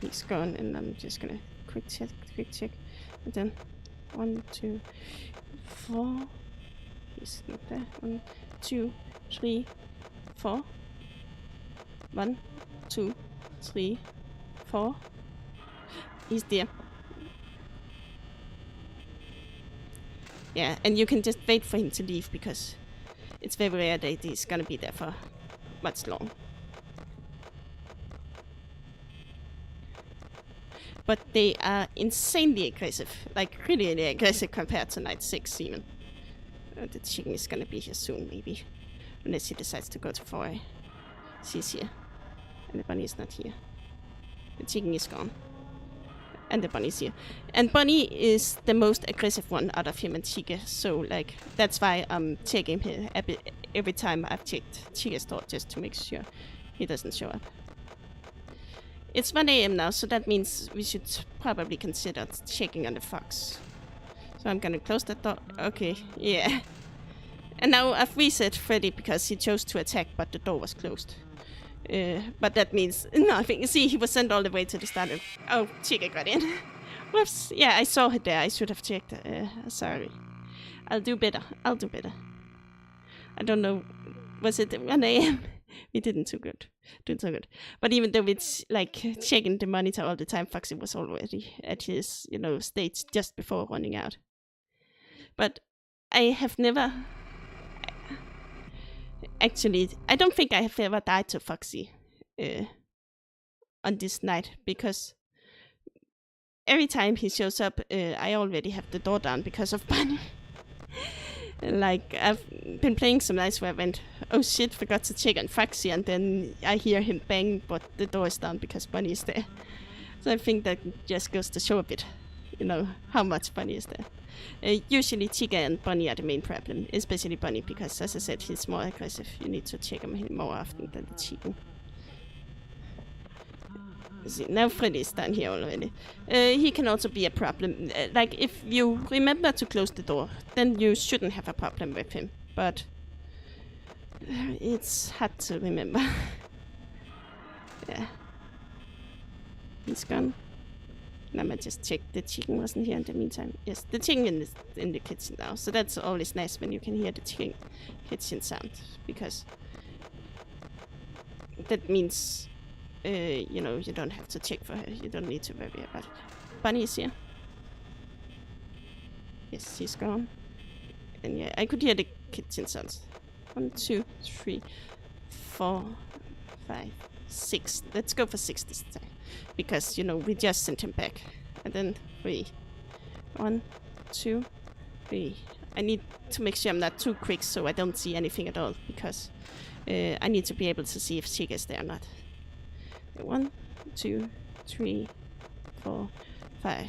He's gone, and I'm just gonna quick check, and then 1, 2, 4. He's not there. 1, 2, 3, 4. 1, 2, 3, 4. He's there. Yeah, and you can just wait for him to leave because it's very rare that he's gonna be there for much long. But they are insanely aggressive, like really aggressive compared to night 6 even. The chicken is gonna be here soon, maybe. Unless he decides to go to 4A. She's here. And the bunny is not here. The chicken is gone. And the bunny is here. And Bunny is the most aggressive one out of him and Chica. So, like, that's why I'm checking him every time I've checked Chica's door, just to make sure he doesn't show up. It's 1 AM now, so that means we should probably consider checking on the fox. So I'm gonna close that door. Okay, yeah. And now I've reset Freddy because he chose to attack, but the door was closed. But that means nothing. See, he was sent all the way to the start. Oh, Chica got in. Whoops. Yeah, I saw her there. I should have checked. Sorry. I'll do better. I don't know. Was it 1 AM? We didn't do so good. But even though it's like checking the monitor all the time, Foxy was already at his, stage just before running out. But I have never... Actually, I don't think I have ever died to Foxy on this night, because every time he shows up, I already have the door down because of Bunny. Like, I've been playing some nights where I went, oh shit, forgot to check on Foxy, and then I hear him bang, but the door is down because Bunny is there. So I think that just goes to show a bit, how much Bunny is there. Usually Chica and Bunny are the main problem, especially Bunny, because as I said, he's more aggressive. You need to check him more often than the chicken. See, now Freddy is down here already. He can also be a problem. Like, if you remember to close the door, then you shouldn't have a problem with him. But it's hard to remember. Yeah. He's gone. And I'm gonna just check the chicken wasn't here in the meantime. Yes, the chicken is in the kitchen now. So that's always nice when you can hear the kitchen sound. Because that means... you don't have to check for her. You don't need to worry about it. Bunny is here. Yes, she's gone. And yeah, I could hear the kitchen sounds. 1, 2, 3, 4, 5, 6. Let's go for 6 this time. Because, you know, we just sent him back. And then 3. 1, 2, 3. I need to make sure I'm not too quick so I don't see anything at all. Because I need to be able to see if Chica is there or not. 1, 2, 3, 4, 5.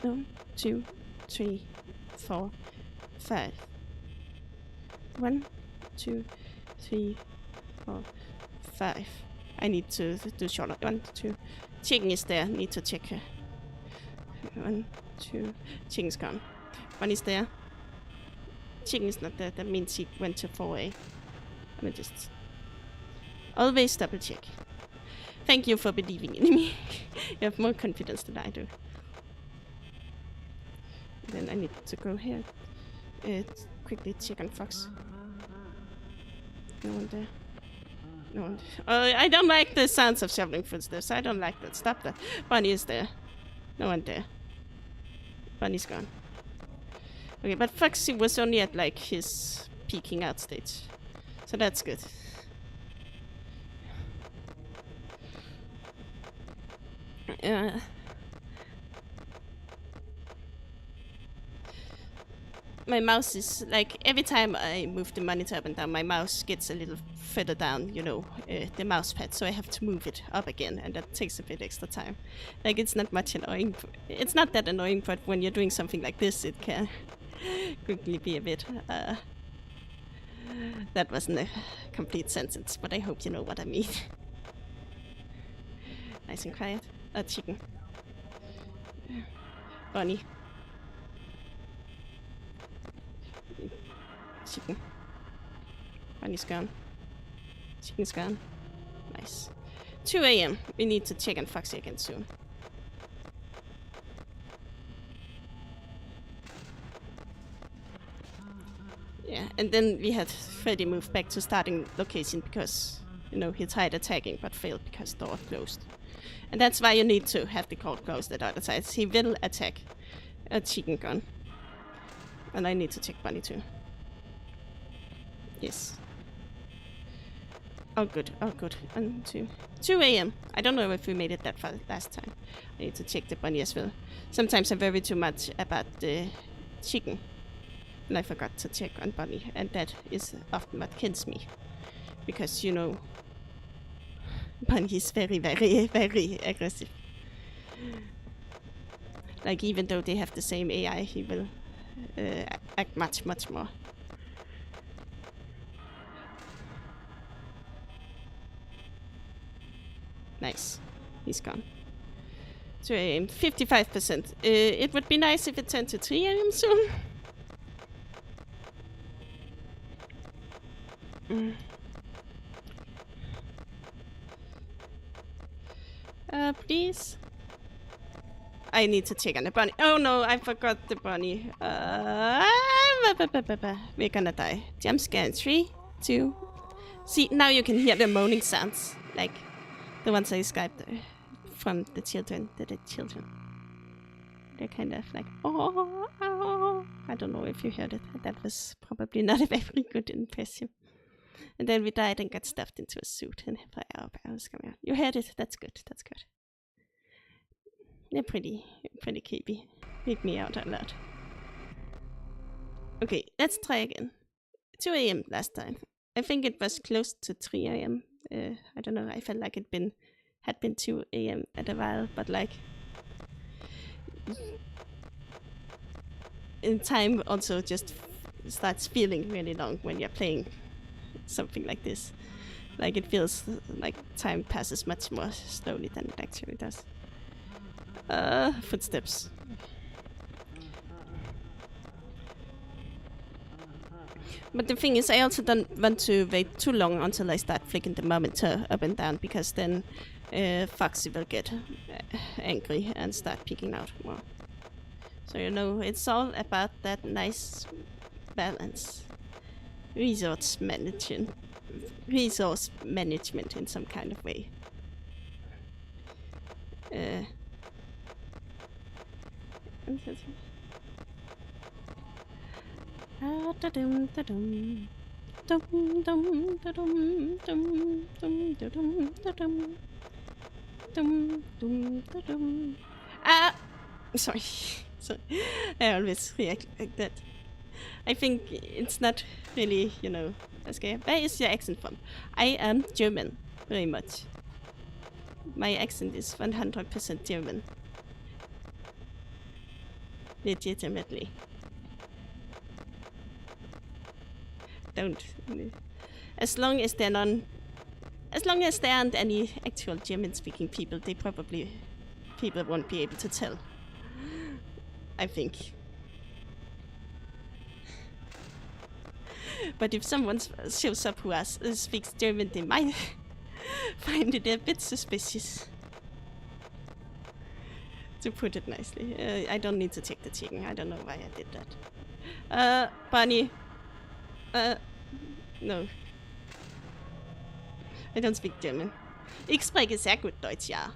1, 2, 3, 4, 5. 1, 2, 3, 4, 5. I need to do shorter. 1, 2. Chicken is there. Need to check her. 1, 2. Chicken's gone. 1 is there. Chicken is not there. That means he went to 4A. Let me just always double check. Thank you for believing in me. You have more confidence than I do. Then I need to go here. Quickly check on Fox. No one there. No one. I don't like the sounds of shuffling footsteps. I don't like that. Stop that. Bunny is there. No one there. Bunny's gone. Okay, but Foxy was only at like his peeking out stage. So that's good. My mouse is like every time I move the monitor up and down, my mouse gets a little further down, you know, the mouse pad, so I have to move it up again, and that takes a bit extra time. Like, it's not much annoying. It's not that annoying, but when you're doing something like this, it can quickly be a bit. That wasn't a complete sentence, but I hope you know what I mean. Nice and quiet. Chicken. Bunny. Chicken. Bunny's gone. Chicken's gone. Nice. 2 a.m. We need to check on Foxy again soon. Yeah, and then we had Freddy move back to starting location because, you know, he tried attacking but failed because door closed. And that's why you need to have the court closed at other sides. He will attack a chicken gun. And I need to check Bunny too. Yes. Oh good, oh good. 1, 2. 2 a.m. I don't know if we made it that far last time. I need to check the Bunny as well. Sometimes I worry too much about the chicken. And I forgot to check on Bunny. And that is often what kills me. Because, you know, Bunny is very, very, very aggressive. Like, even though they have the same AI, he will act much, much more. Nice. He's gone. 2 a.m. 55%. It would be nice if it turned to 3 a.m. soon. Please. I need to check on the bunny. Oh no, I forgot the bunny. We're gonna die. Jump scare in 3, 2. See, now you can hear the moaning sounds. Like the ones I described from the children. The children. They're kind of like, oh, oh. I don't know if you heard it. That was probably not a very good impression. And then we died and got stuffed into a suit. And FlaVR was coming out. You heard it. That's good. That's good. They're pretty creepy. Creep me out a lot. Okay, let's try again. 2 a.m. last time. I think it was close to 3 a.m. I don't know. I felt like it had been 2 a.m. at a while, but like in time also just starts feeling really long when you're playing something like this. Like it feels like time passes much more slowly than it actually does. Footsteps. But the thing is, I also don't want to wait too long until I start flicking the monitor up and down, because then Foxy will get angry and start peeking out more. So, you know, it's all about that nice balance. Resource management in some kind of way. Ah! Sorry. Sorry. I always react like that. I think it's not really, you know, okay. Where is your accent from? I am German, very much. My accent is 100% German. Legitimately. Don't. As long as there aren't any actual German-speaking people, people won't be able to tell. I think. But if someone shows up who speaks German, they might find it a bit suspicious. To put it nicely. I don't need to take the chicken. I don't know why I did that. Bunny. No. I don't speak German. Ich spreche sehr gut Deutsch, ja.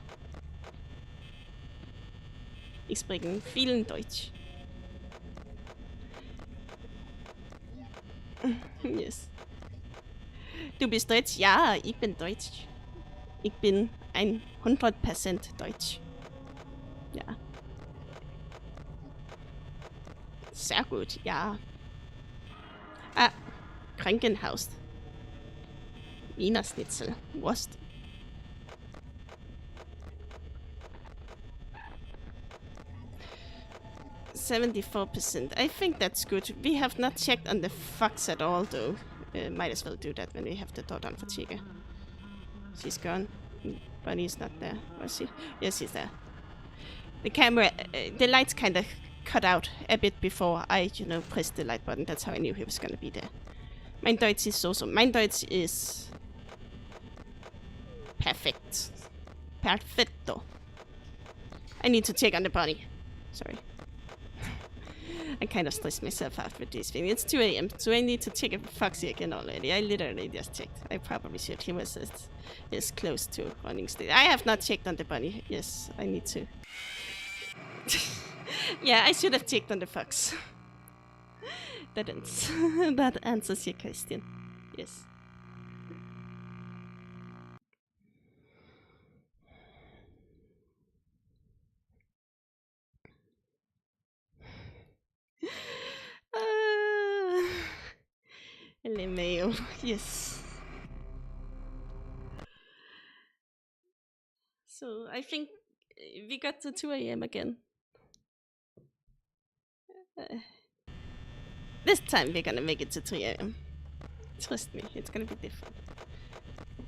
Ich spreche vielen Deutsch. Yes. Du bist Deutsch? Ja, ich bin Deutsch. Ich bin 100% Deutsch. Ja. Sehr gut, ja. Ah, Krankenhaus. Wiener Schnitzel. Wurst. %. I think that's good. We have not checked on the fox at all, though. Might as well do that when we have the door down for Chica. She's gone. Bunny's not there. Was she? Yes, she's there. The camera, the lights kind of cut out a bit before I, you know, pressed the light button. That's how I knew he was gonna be there. Mein Deutsch is so. Mein Deutsch is perfect. Perfetto. I need to check on the bunny. Sorry. I kind of stressed myself out with this thing. It's 2 AM, so I need to check if Foxy again already. I literally just checked. I probably should. He was as close to running state. I have not checked on the bunny. Yes, I need to. Yeah, I should have checked on the fox. That answers your question. Yes. LMAO, yes. So I think we got to 2 AM again. This time we're gonna make it to 3 AM. Trust me, it's gonna be different.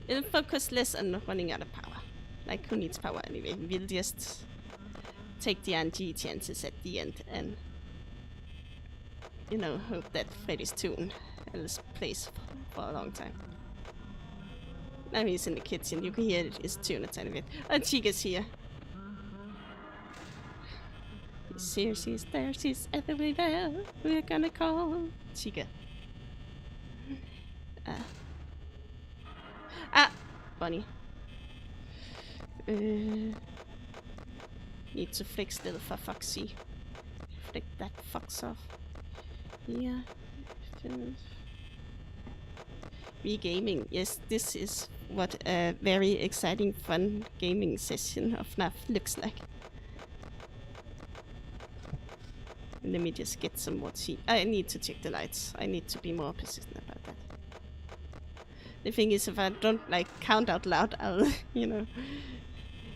It'll focus less on running out of power. Like, who needs power anyway? We'll just take the RNG chances at the end and, you know, hope that Freddy's tune plays for a long time. Now he's in the kitchen. You can hear his tune a tiny bit. Oh, Chica's here. He's here, she's there, she's everywhere. We're gonna call Chica. Bunny. Need to fix little for Foxy. Flick that fox off. Yeah. Gaming. Yes, this is what a very exciting, fun gaming session of FNAF looks like. Let me just get some more tea. I need to check the lights. I need to be more persistent about that. The thing is, if I don't, like, count out loud, I'll, you know,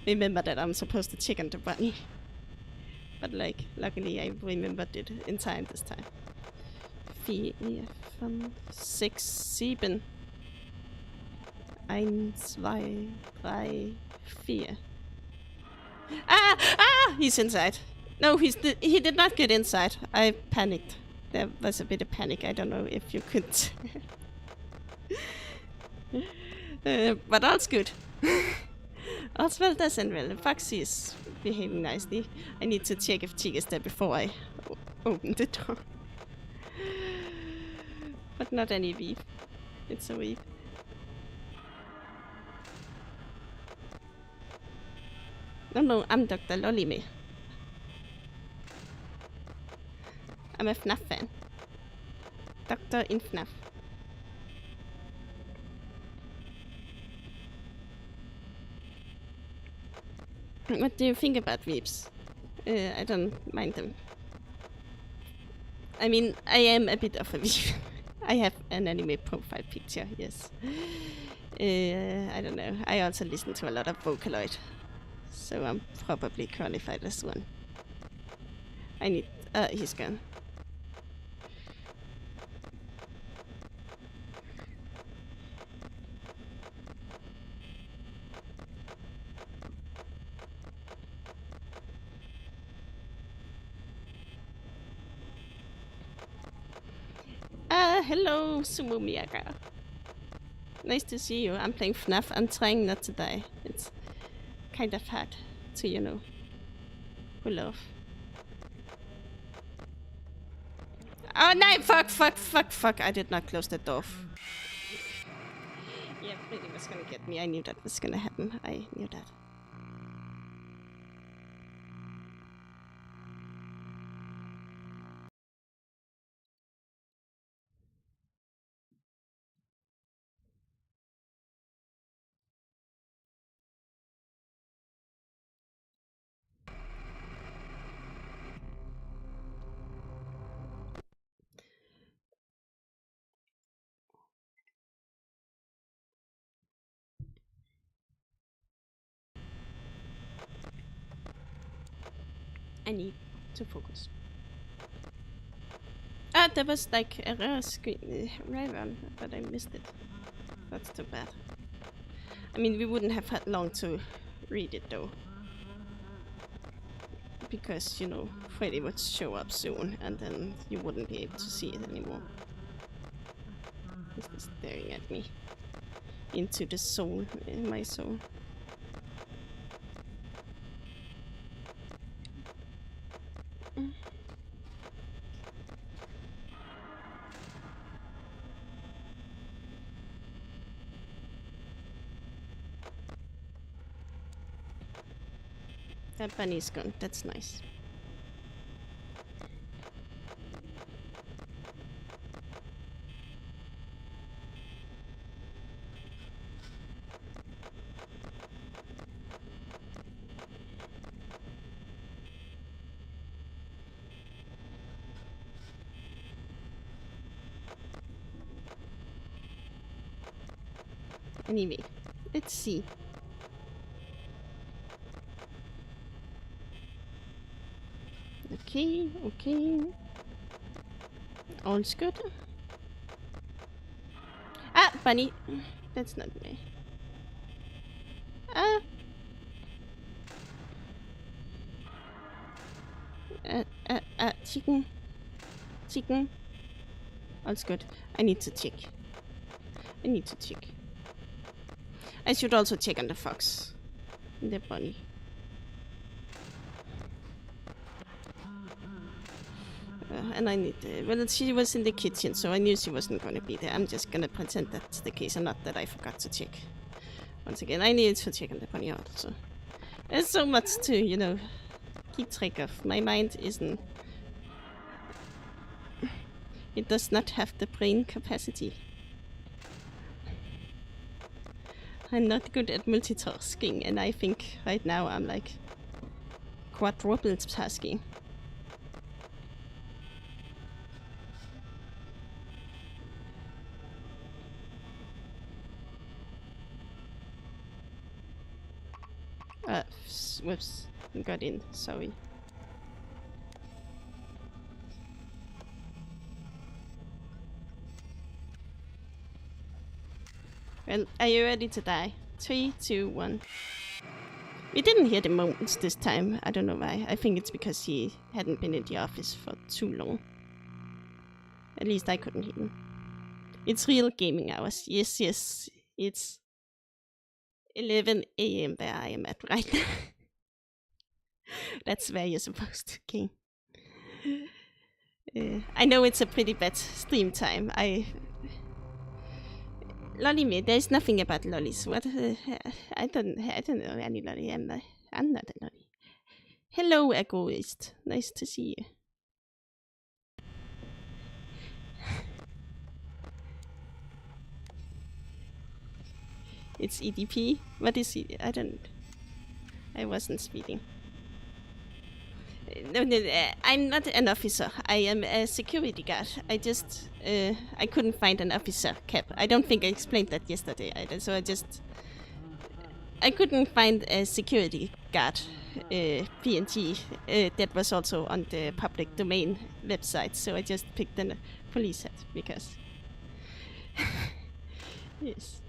remember that I'm supposed to check on the bunny. But, like, luckily I remembered it in time this time. 4, 5, 6, 7. 1, 2, 3, 4. Ah! He's inside. No, he did not get inside. I panicked. There was a bit of panic. I don't know if you could. But all's good. All's well doesn't well. Foxy is behaving nicely. I need to check if Chick is there before I open the door. But not any beef. It's a weep. No, I'm Dr. Lollime. I'm a FNAF fan. Doctor in FNAF. What do you think about Veeps? I don't mind them. I mean, I am a bit of a Veep. I have an anime profile picture, yes. I don't know. I also listen to a lot of Vocaloid, so I'm probably qualified as one. I need... he's gone. Hello, Sumo Miyaga. Nice to see you. I'm playing FNAF. I'm trying not to die. It's kind of hard to, you know, pull off. Oh no! Fuck! I did not close the door. Yeah, Freddy was gonna get me. I knew that was gonna happen. I knew that. I need to focus. There was like a rare screen right on, but I missed it. That's too bad. I mean, we wouldn't have had long to read it though. Because, you know, Freddy would show up soon and then you wouldn't be able to see it anymore. He's just staring at me. Into the soul, in my soul. That bunny's gone, that's nice. Anyway, let's see. Okay. All's good. Ah, bunny. That's not me. Chicken. All's good. I need to check. I should also check on the fox. The bunny. And I need... well, she was in the kitchen, so I knew she wasn't going to be there. I'm just going to pretend that's the case and not that I forgot to check. Once again, I need to check on the bunny also. There's so much to, you know, keep track of. My mind isn't... It does not have the brain capacity. I'm not good at multitasking, and I think right now I'm like quadruple tasking. Whoops, got in, sorry. Well, are you ready to die? 3, 2, 1. We didn't hear the moans this time. I don't know why. I think it's because he hadn't been in the office for too long. At least I couldn't hear him. It's real gaming hours. Yes. It's 11 AM where I am at right now. That's where you're supposed to game. I know it's a pretty bad stream time. Lolly me, there's nothing about lollies. What? I don't know any lolly. I'm not a lolly. Hello, Egoist. Nice to see you. It's EDP. What is it? I don't. I wasn't speeding. No, I'm not an officer. I am a security guard. I just, I couldn't find an officer cap. I don't think I explained that yesterday either. So I couldn't find a security guard PNG that was also on the public domain website. So I just picked a police hat because, yes.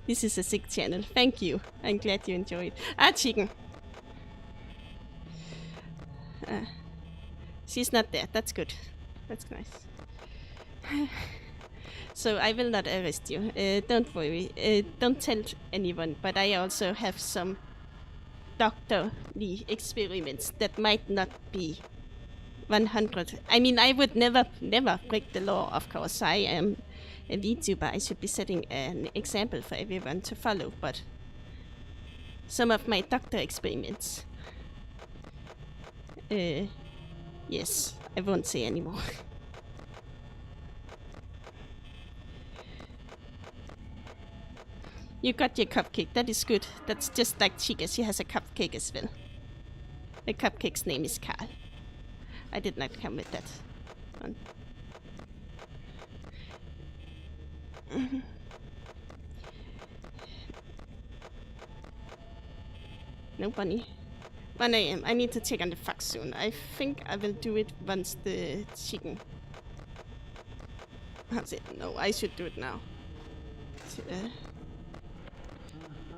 This is a sick channel. Thank you. I'm glad you enjoyed. Chicken. She's not there. That's good. That's nice. So I will not arrest you. Don't worry. Don't tell anyone. But I also have some doctorly experiments that might not be 100. I mean, I would never break the law, of course. I am a VTuber. I should be setting an example for everyone to follow. But some of my doctor experiments... yes, I won't say anymore. You got your cupcake, that is good. That's just like Chica, she has a cupcake as well. The cupcake's name is Carl. I did not come with that one. No bunny. 1 AM. I need to check on the fox soon. I think I will do it once the chicken... That's it. No, I should do it now.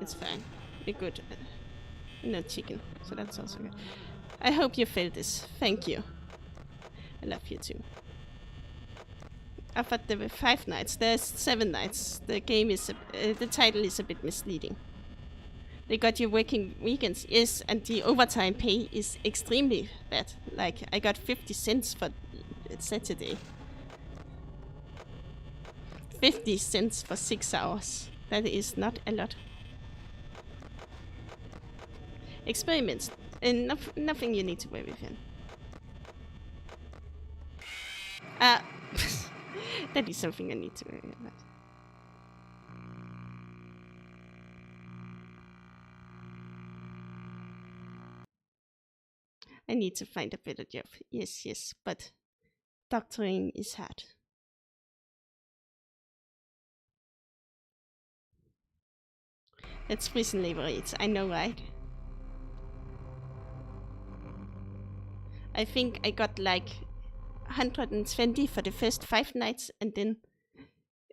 It's fine. We're good. No chicken, so that's also good. I hope you felt this. Thank you. I love you too. I thought there were 5 nights. There's 7 nights. The game is... the title is a bit misleading. They got you working weekends, yes, and the overtime pay is extremely bad. Like, I got 50 cents for Saturday. 50 cents for 6 hours. That is not a lot. Experiments. And nothing you need to worry with him. That is something I need to worry about. I need to find a better job. Yes, but doctoring is hard. That's prison labor rates, I know, right? I think I got like 120 for the first 5 nights and then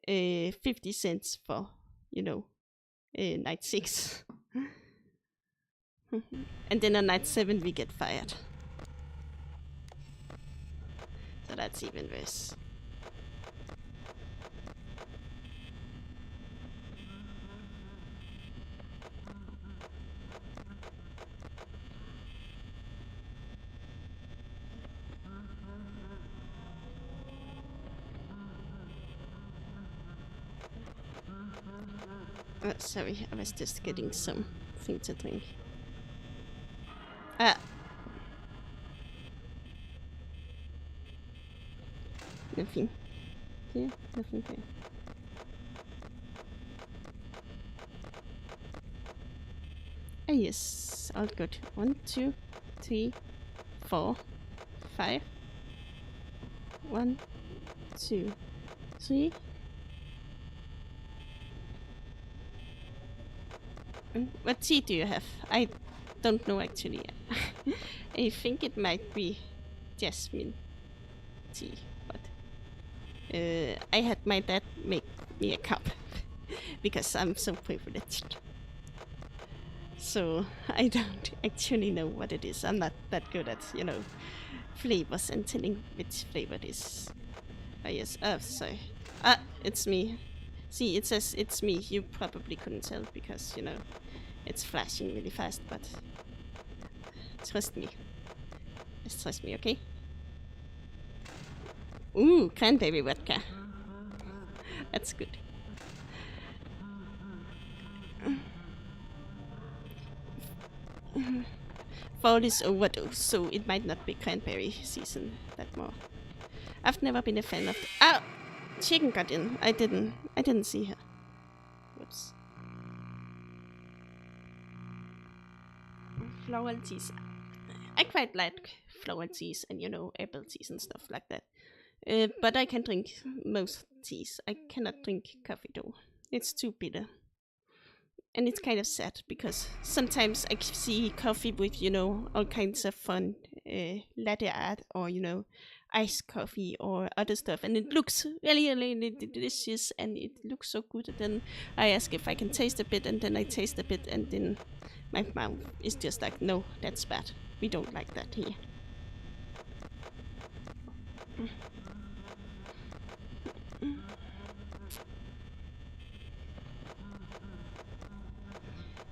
50 cents for, you know, night 6. And then on night 7 we get fired. So that's even worse. Sorry, I was just getting something to drink. Nothing. Yeah, nothing here. Yes, all good. 1, 2, 3, 4, 5. 1, 2, 3. What tea do you have? I don't know actually. I think it might be jasmine tea, but I had my dad make me a cup because I'm so privileged. So I don't actually know what it is. I'm not that good at, you know, flavors and telling which flavor it is. Oh yes, sorry. It's me. See, it says it's me. You probably couldn't tell because, you know, it's flashing really fast, but trust me. Just trust me, okay? Ooh, cranberry vodka. That's good. Fall is overdose, so it might not be cranberry season that more. I've never been a fan of chicken got in. I didn't see her. Whoops. Floral teas. I quite like floral teas and, you know, apple teas and stuff like that. But I can drink most teas. I cannot drink coffee though. It's too bitter. And it's kind of sad because sometimes I see coffee with, you know, all kinds of fun latte art or, you know, iced coffee or other stuff. And it looks really, really delicious and it looks so good. And then I ask if I can taste a bit and then I taste a bit and then my mouth is just like, no, that's bad. We don't like that here.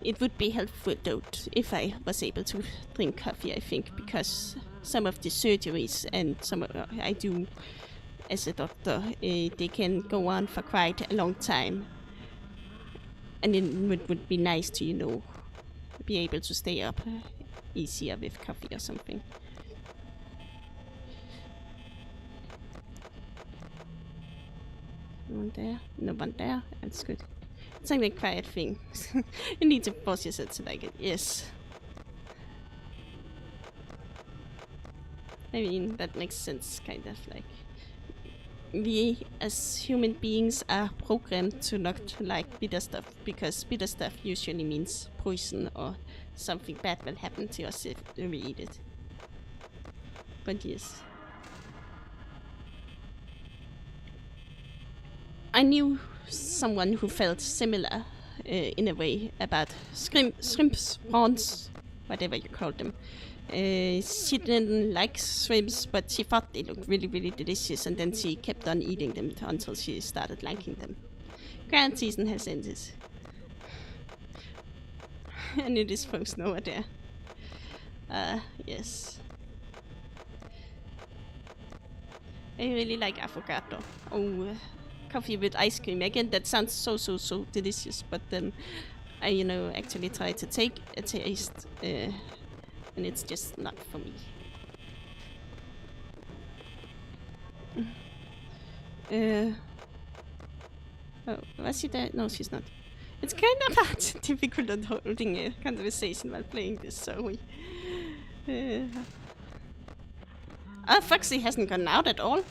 It would be helpful though if I was able to drink coffee, I think, because some of the surgeries and some I do as a doctor, they can go on for quite a long time. And it would be nice to, you know, be able to stay up easier with coffee or something. No one there, no one there, that's good. It's like a quiet thing. You need to force yourself to like it, yes. I mean, that makes sense, kind of like. We as human beings are programmed to not like bitter stuff because bitter stuff usually means poison or something bad will happen to us if we eat it. But yes. I knew someone who felt similar in a way about shrimps, prawns, whatever you call them. She didn't like shrimps, but she thought they looked really, really delicious, and then she kept on eating them until she started liking them. Grand season has ended. And it is frozen over there. Yes. I really like avocado. Oh, coffee with ice cream. Again, that sounds so delicious, but then I, you know, actually tried to take a taste, and it's just not for me. Oh, was she there? No, she's not. It's kind of hard, difficult at holding a conversation while playing this, so we... Foxy hasn't gone out at all.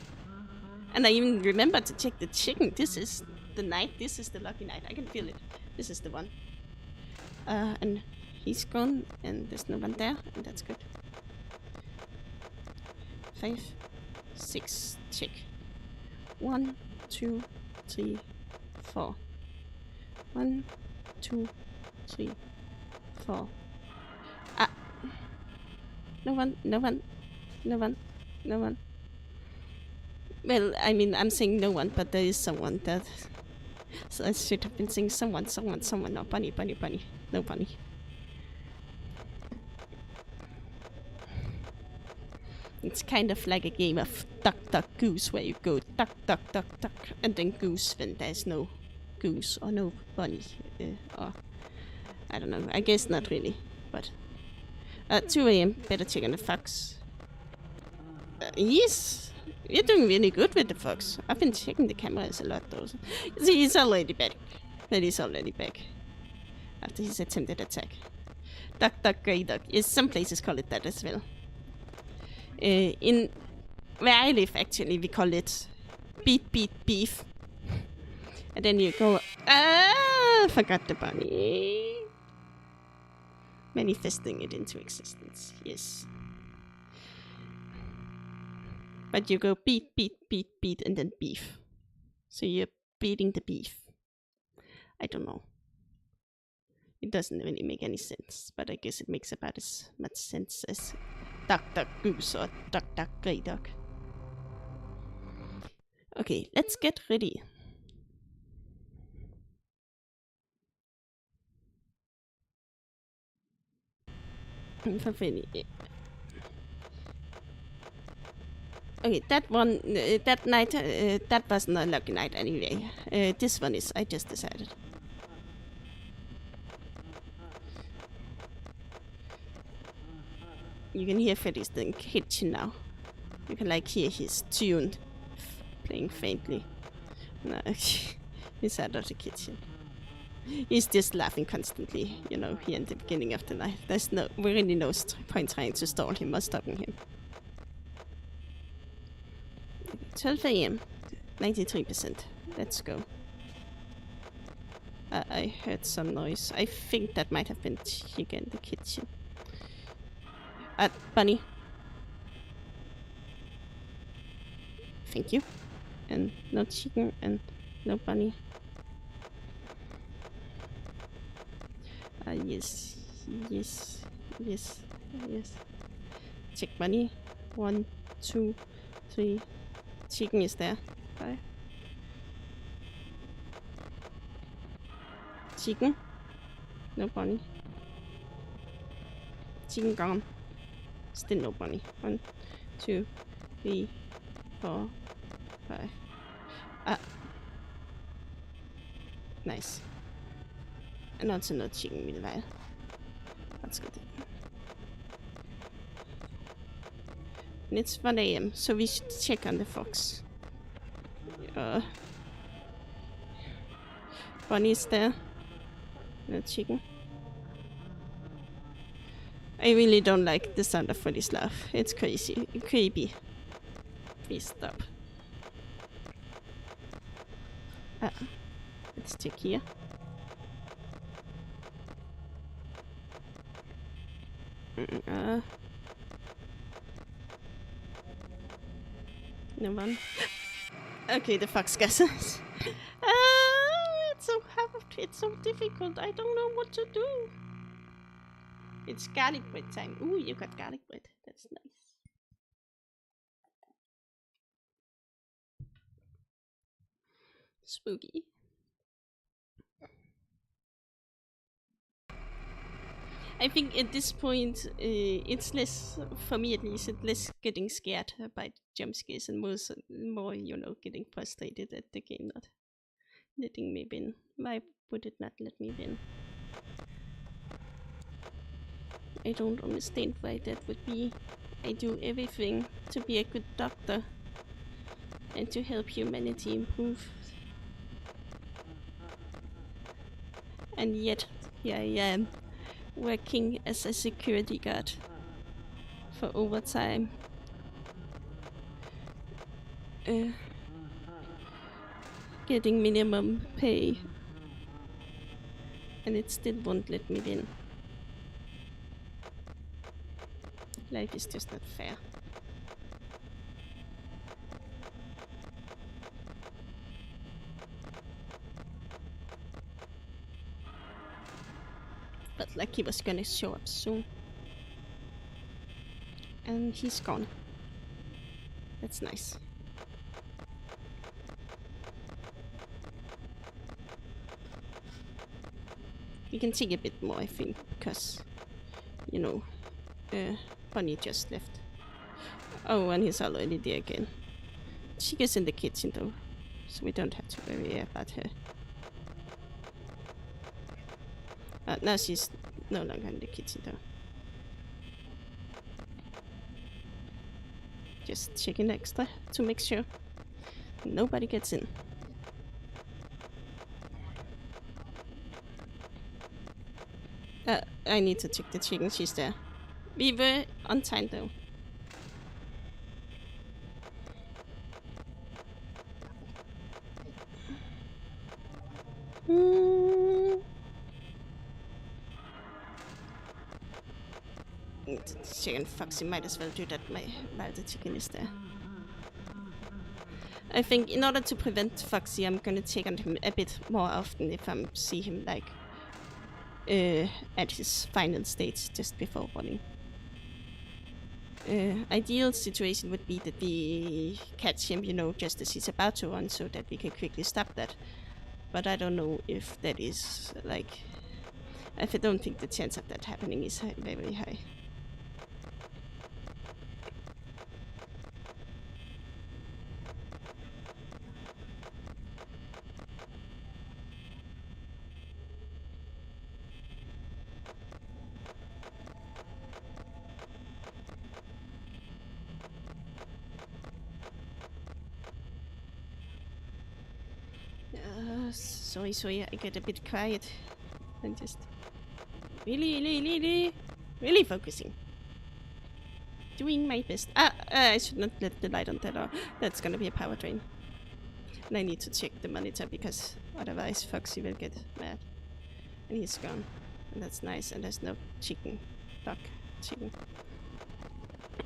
And I even remember to check the chicken. This is the night. This is the lucky night. I can feel it. This is the one. And he's gone, and there's no one there, and that's good. 5, 6, check. 1, 2, 3, 4. 1, 2, 3, 4. Ah! No one, no one, no one, no one. Well, I mean, I'm saying no one, but there is someone that... So I should have been saying someone. No, bunny. No bunny. It's kind of like a game of duck, goose, where you go duck, and then goose when there's no goose or no bunny. Or, I don't know, I guess not really, but... 2 a.m, better check on the fox. Yes! You're doing really good with the fox. I've been checking the cameras a lot though. See, he's already back. But he's already back. After his attempted attack. Duck, grey duck. Yes, some places call it that as well. In where I live, actually, we call it beat, beef. And then you go... forgot the bunny. Manifesting it into existence, yes. But you go beat, and then beef. So you're beating the beef. I don't know. It doesn't really make any sense, but I guess it makes about as much sense as duck, goose, or duck, grey duck. Okay, let's get ready. For Freddy. Okay, that one, that night, that wasn't a lucky night anyway. This one is, I just decided. You can hear Freddy's in the kitchen now. You can like hear his tune playing faintly. No, he's out of the kitchen. He's just laughing constantly, you know, here in the beginning of the night. There's really no point trying to stall him or stopping him. 12 a.m. 93%. Let's go. I heard some noise. I think that might have been Chica in the kitchen. Bunny. Thank you. And no chicken and no bunny. Yes. Check bunny. 1, 2, 3. Chicken is there. 5. Chicken. No bunny. Chicken gone. Still no bunny. 1, 2, 3, 4, 5. Nice. And also no chicken meanwhile. That's good. And it's 1 a.m. so we should check on the fox. Bunny's there. No chicken. I really don't like the sound of Freddy's laugh. It's crazy. Creepy. Please stop. Let's check here. No one. Okay, the fox gets us. It's so difficult. I don't know what to do. It's garlic bread time. Ooh, you got garlic bread. That's nice. Spooky. I think at this point, it's less, for me at least, it's less getting scared by jump scares and more, you know, getting frustrated at the game not letting me win. Why would it not let me win? I don't understand why that would be. I do everything to be a good doctor and to help humanity improve. And yet, here I am, working as a security guard for overtime. Getting minimum pay. And it still won't let me win. Life is just not fair. But like he was gonna show up soon. And he's gone. That's nice. You can take a bit more, I think, because, you know, Bunny just left. Oh, and he's already there again. She gets in the kitchen though, so we don't have to worry about her. Now she's no longer in the kitchen though. Just checking extra to make sure nobody gets in. I need to check the chicken, she's there. We were on time though. Chicken Foxy might as well do that while the chicken is there. I think in order to prevent Foxy, I'm gonna check on him a bit more often if I see him like at his final stage just before running. Ideal situation would be that we catch him, you know, just as he's about to run, so that we can quickly stop that. But I don't know if that is like. I don't think the chance of that happening is very high. Sorry, I get a bit quiet. I'm just really focusing. Doing my best. I should not let the light on that, or that's gonna be a power drain. And I need to check the monitor because otherwise Foxy will get mad. And he's gone. And that's nice, and there's no chicken. Chicken.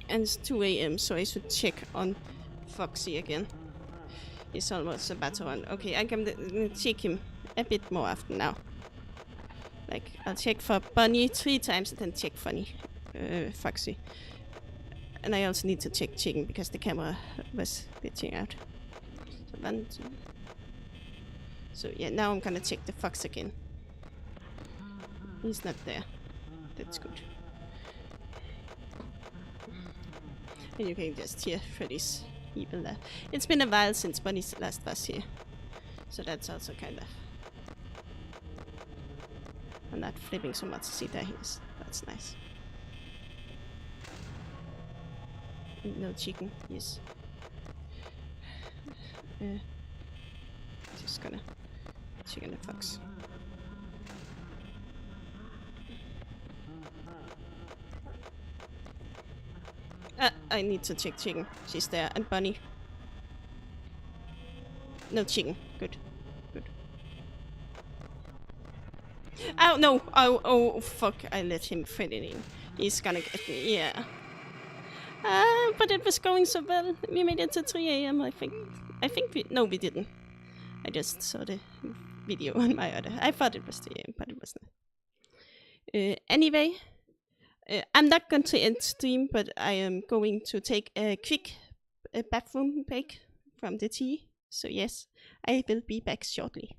And it's 2 a.m, so I should check on Foxy again. He's almost about to run. Okay, I can check him a bit more often now. Like, I'll check for Bunny 3 times and then check Foxy. And I also need to check Chicken because the camera was glitching out. So 1, 2. So yeah, now I'm gonna check the Fox again. He's not there. That's good. And you can just hear Freddy's evil laugh. It's been a while since Bunny last was here. So that's also kind of... I'm not flipping so much. See, there he is. That's nice. No chicken, yes. Just gonna chicken the Fox. I need to check Chicken. She's there. And Bunny. No Chicken. Good. Oh, no! Oh, fuck. I let him fit it in. He's gonna get me, yeah. But it was going so well. We made it to 3 a.m, I think. No, we didn't. I just saw the video on my other. I thought it was 3 a.m, but it was not. Anyway, I'm not going to end stream, but I am going to take a quick bathroom break from the tea. So yes, I will be back shortly.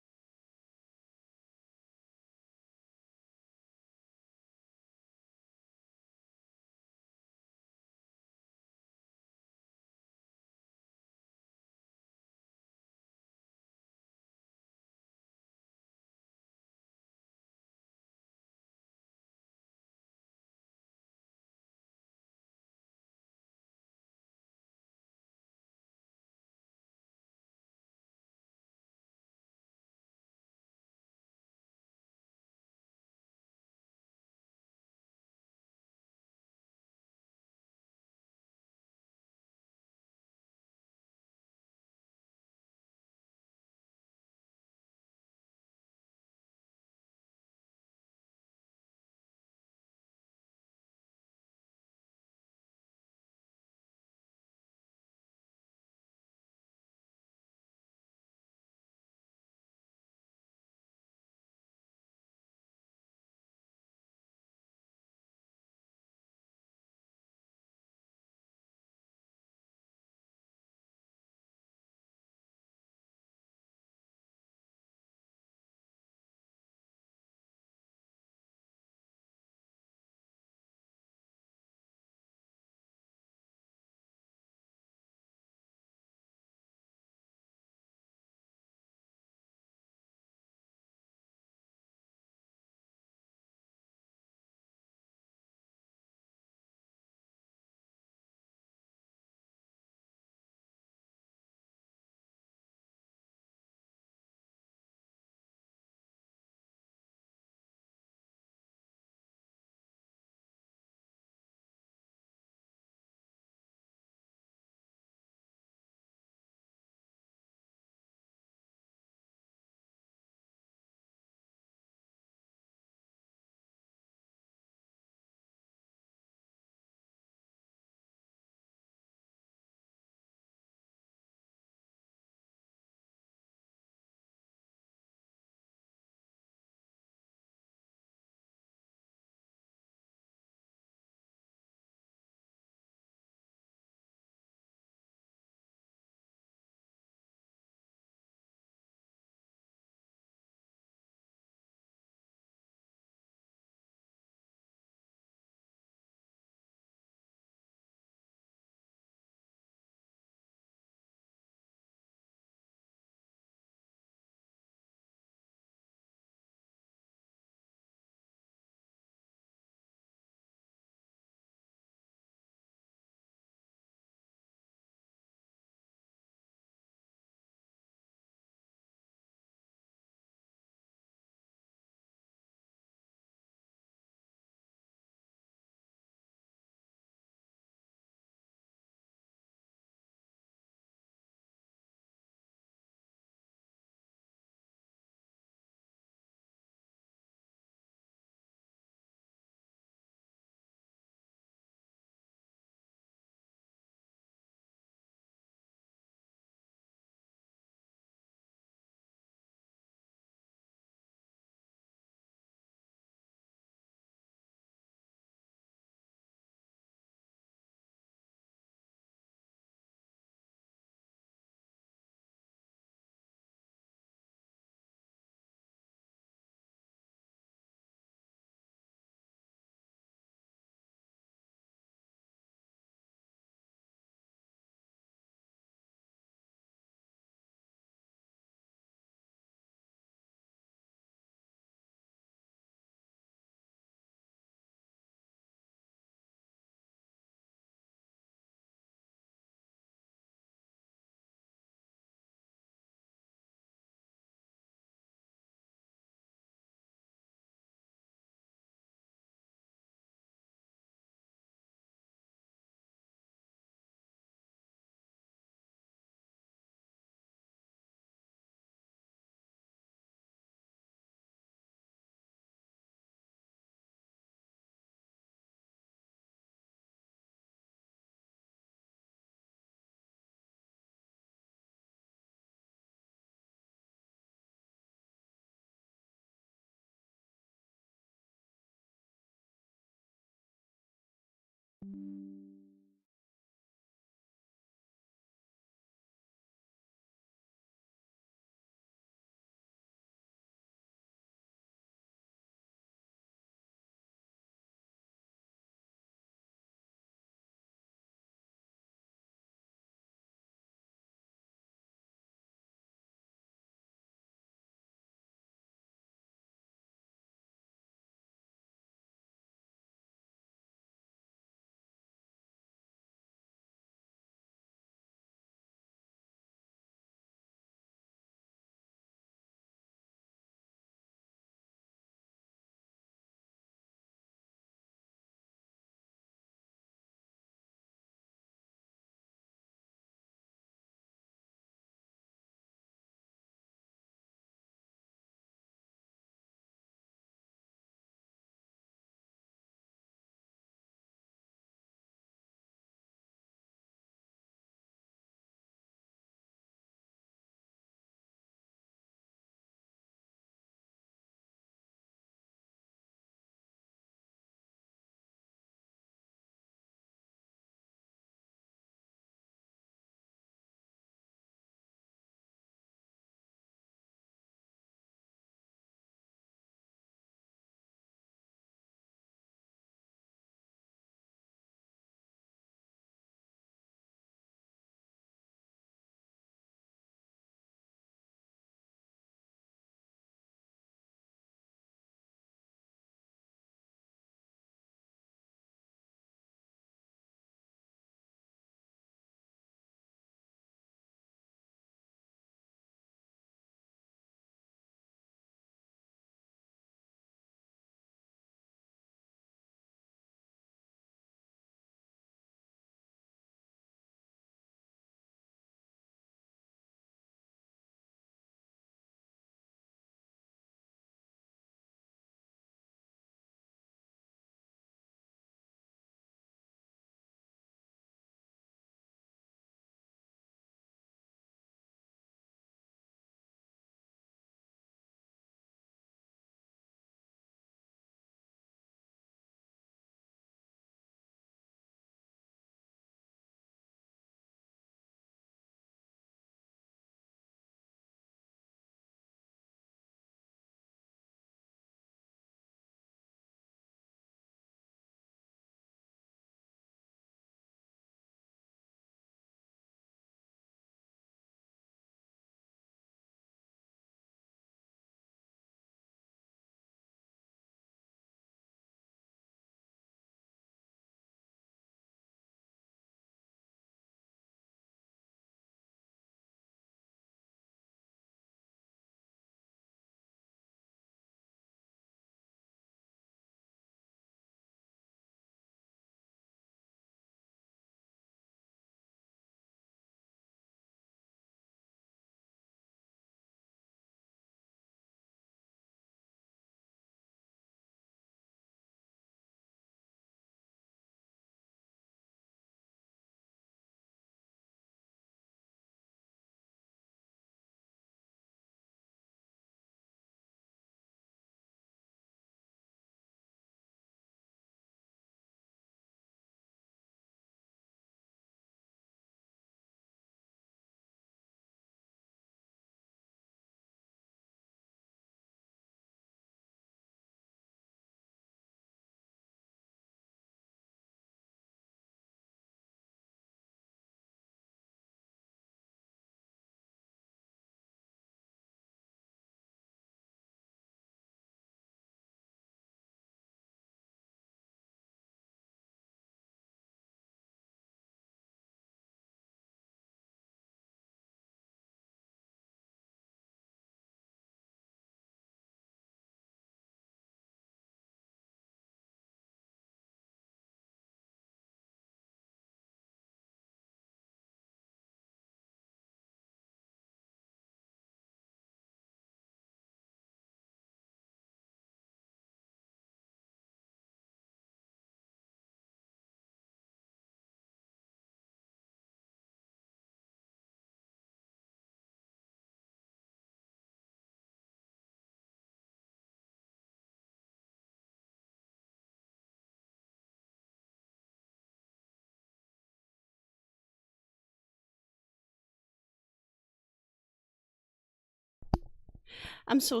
I'm so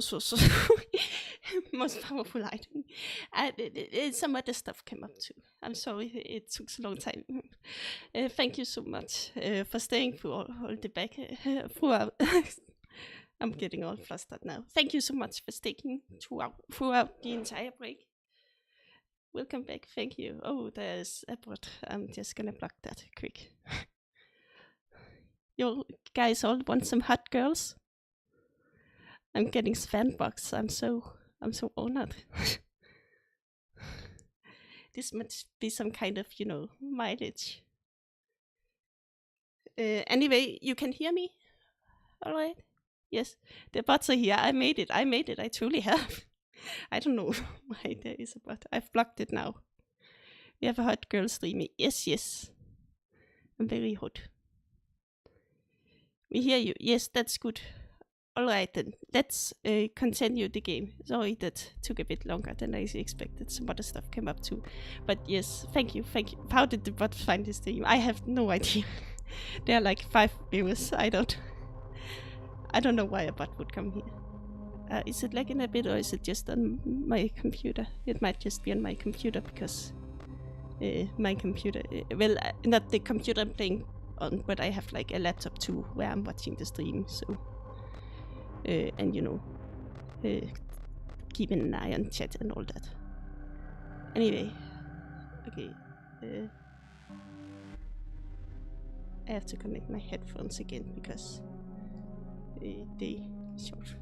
most powerful item. Some other stuff came up too. I'm sorry it took so long time. Thank you so much for staying through all the back throughout. I'm getting all flustered now. Thank you so much for sticking throughout the entire break. Welcome back. Thank you. Oh, there's a bot. I'm just gonna block that quick. You guys all want some hot girls? I'm getting spam box. I'm so honored. This must be some kind of, mileage. Anyway, you can hear me? All right. Yes, the bots are here. I made it. I truly have. I don't know why there is a bot. I've blocked it now. We have a hot girl streaming. Yes. I'm very hot. We hear you. Yes, that's good. Alright then, let's continue the game. Sorry that took a bit longer than I expected. Some other stuff came up too. But yes, thank you. How did the bot find this stream? I have no idea. There are like 5 viewers. I don't know why a bot would come here. Is it lagging a bit or is it just on my computer? It might just be on my computer because my computer... not the computer I'm playing on, but I have like a laptop too where I'm watching the stream, so... and keeping an eye on chat and all that. Anyway, okay. I have to connect my headphones again because they short.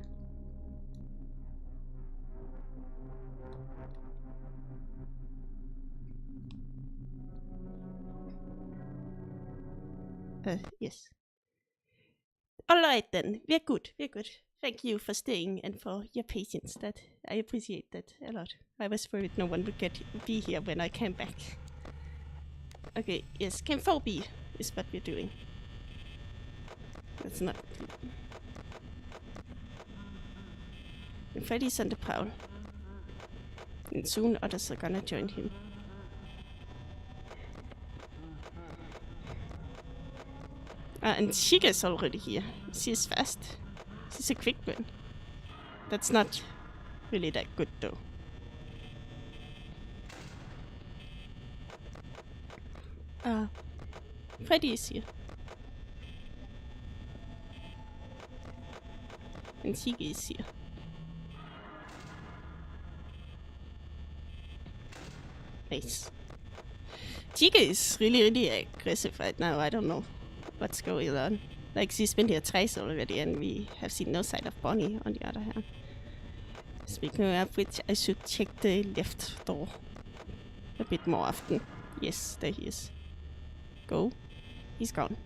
Yes. Alright then, we're good. Thank you for staying and for your patience. That I appreciate that a lot. I was worried no one would be here when I came back. Okay, yes, Camp 4B is what we're doing. That's not... And Freddy's on the prowl. And soon others are gonna join him. And Chica's already here. She's fast. She's a quick one. That's not really that good though. Freddy is here. And Chica is here. Nice. Chica is really aggressive right now. I don't know what's going on. Like, she's been here twice already and we have seen no sign of Bonnie on the other hand. Speaking of which, I should check the left door a bit more often. Yes, there he is. Go. He's gone.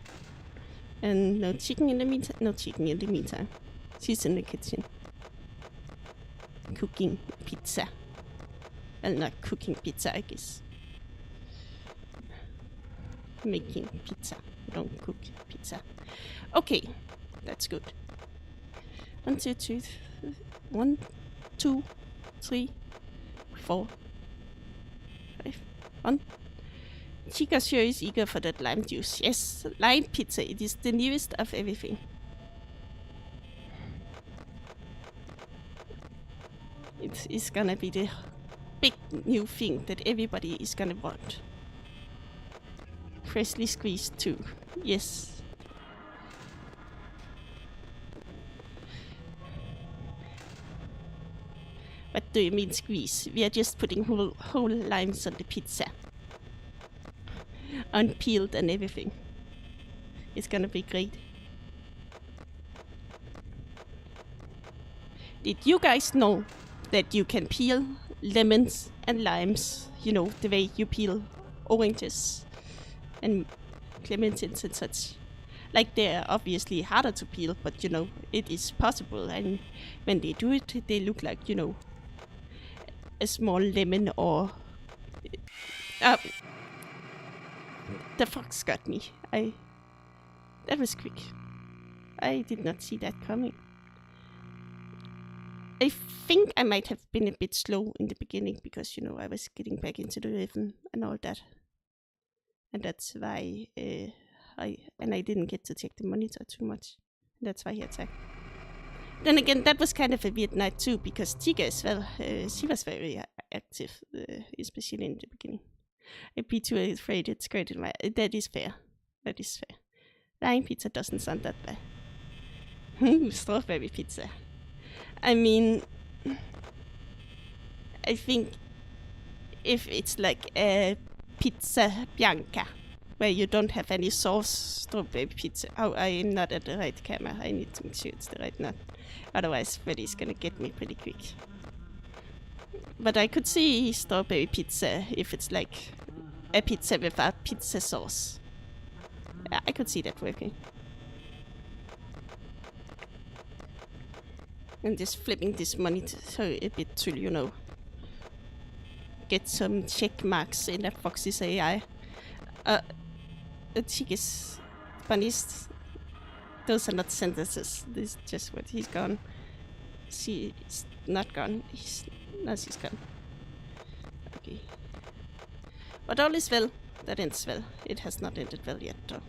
And no chicken in the meantime. No chicken in the meantime. She's in the kitchen. Cooking pizza. Well, not cooking pizza, I guess. Making pizza. We don't cook pizza. Okay, that's good. 1, 2, 3, 1, 2, 3, 4, 5, 1. Chica sure is eager for that lime juice. Yes, lime pizza. It is the newest of everything. It is gonna be the big new thing that everybody is gonna want. Freshly squeezed too. Yes. What do you mean squeeze? We are just putting whole limes on the pizza. Unpeeled and everything. It's gonna be great. Did you guys know that you can peel lemons and limes, you know, the way you peel oranges and clementines and such? Like, they're obviously harder to peel, but you know, it is possible, and when they do it, they look like, you know, a small lemon or... the fox got me. That was quick. I did not see that coming. I think I might have been a bit slow in the beginning because, you know, I was getting back into the rhythm and all that. And that's why I didn't get to check the monitor too much. That's why he attacked. Then again, that was kind of a weird night too, because Tika as well, she was very active, especially in the beginning. I'd be too afraid it's great in my... That is fair. That is fair. Lime pizza doesn't sound that bad. Strawberry pizza. I mean, I think if it's like a pizza bianca, where you don't have any sauce, strawberry pizza. Oh, I'm not at the right camera. I need to make sure it's the right nut. Otherwise, Freddy's gonna get me pretty quick. But I could see strawberry pizza if it's like a pizza without pizza sauce. Yeah, I could see that working. And just flipping this money so a bit to, you know, get some check marks in that Foxy's AI. Chickis, bunnies, those are not sentences. This is just what he's gone. She's not gone. No, she's gone. Okay. But all is well. That ends well. It has not ended well yet, though.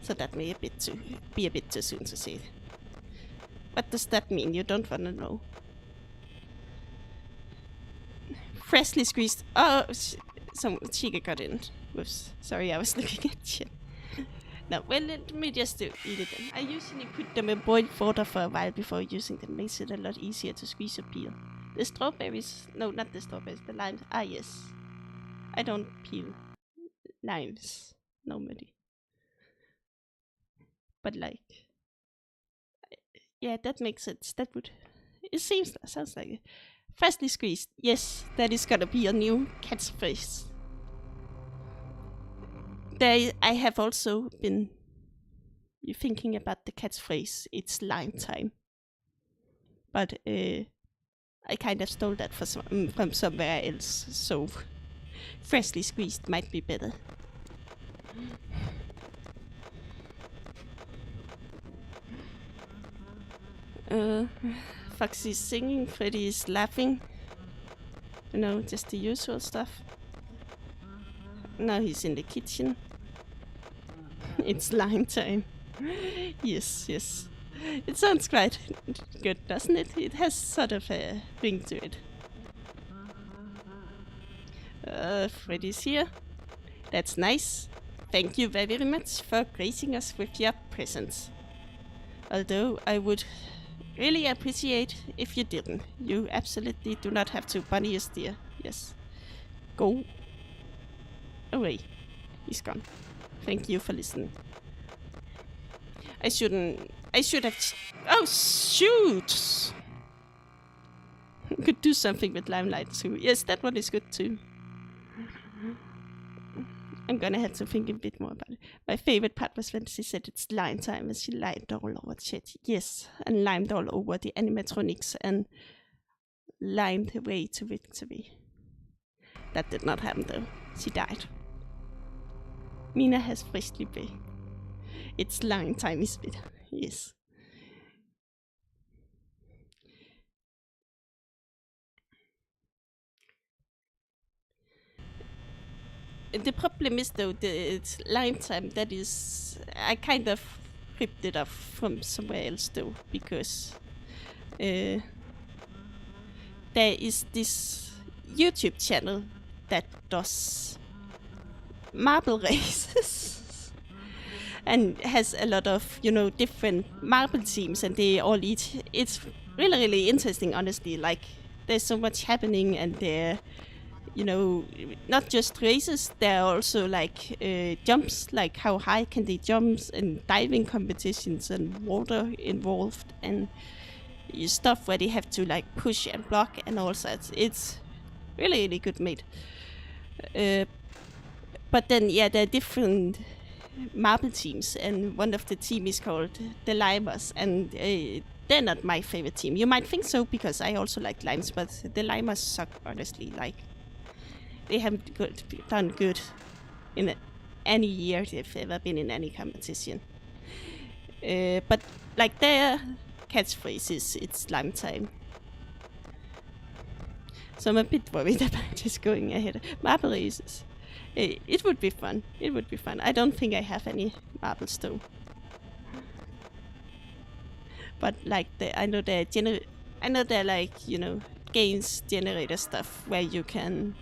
So that may be a bit too soon to say. What does that mean? You don't want to know. Freshly squeezed. Oh, some Chica got in. Whoops. Sorry, I was looking at shit. No, well, let me just eat it then. I usually put them in boiled water for a while before using them. Makes it a lot easier to squeeze or peel. The strawberries... No, not the strawberries. The limes. Ah, yes. I don't peel limes normally. But like... Yeah, that makes sense. That would... It sounds like it. Freshly squeezed. Yes, that is gonna be a new catchphrase. I have also been thinking about the catchphrase, it's lime time. But I kind of stole that from somewhere else, so freshly squeezed might be better. Foxy's singing, Freddy is laughing. You know, just the usual stuff. Now he's in the kitchen. It's lime time. Yes, yes. It sounds quite good, doesn't it? It has sort of a ring to it. Freddy's here. That's nice. Thank you very much for gracing us with your presence. Although I would really appreciate if you didn't. You absolutely do not have to. Bunny is dear. Yes. Go away. He's gone. Thank you for listening. I should have... Oh, shoot! Could do something with Limelight too. Yes, that one is good too. I'm gonna have to think a bit more about it. My favorite part was when she said it's lime time and she limed all over shit. Yes, and limed all over the animatronics and limed her way to victory. That did not happen though. She died. Mina has freshly baked. It's lime time, is it? Yes. The problem is though, it's lime time, that is... I kind of ripped it off from somewhere else though, because there is this YouTube channel that does marble races and has a lot of, you know, different marble teams, and they all eat. It's really, really interesting, honestly. Like, there's so much happening, and they're, you know, not just races, there are also like jumps, like how high can they jump, and diving competitions and water involved, and stuff where they have to like push and block and all sorts. It's really, really good made. But then, yeah, there are different marble teams, and one of the team is called the Limers, and they're not my favorite team. You might think so, because I also like limes, but the Limers suck, honestly. Like, they haven't done good in any year they've ever been in any competition. But like their catchphrase is, it's lime time. So I'm a bit worried about just going ahead. Marble races. It would be fun. It would be fun. I don't think I have any marbles though. but like I know they're like, you know, games generator stuff where you can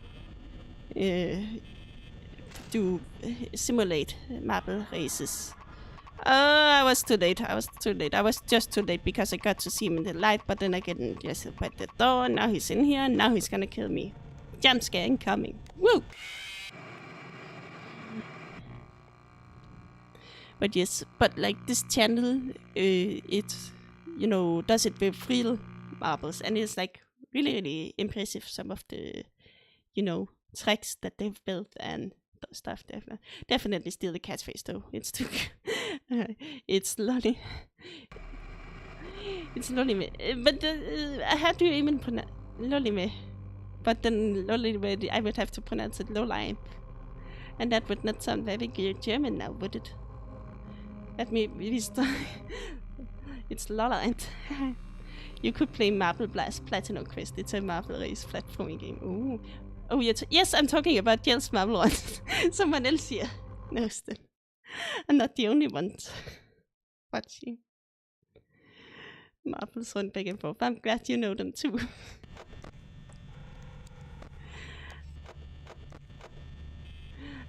simulate marble races. I was too late. I was just too late because I got to see him in the light, but then I couldn't just open the door. Now he's in here, and now he's gonna kill me. Jump scare incoming. Woo! But yes, but like this channel, it, you know, does it with real marbles, and it's like really impressive. Some of the, you know, tricks that they've built and stuff. Definitely still the cat's face though. It's too. It's lolly. It's lolly, but how do you even pronounce lolly? But then lolly, I would have to pronounce it lolly, and that would not sound very good German now, would it? Let me restart. It's Lolland. You could play Marble Blast Platinum Quest. It's a marble race platforming game. Ooh. Oh, yes, I'm talking about Jell's Marble Run. Someone else here knows them. I'm not the only one watching marbles run back and forth. I'm glad you know them too.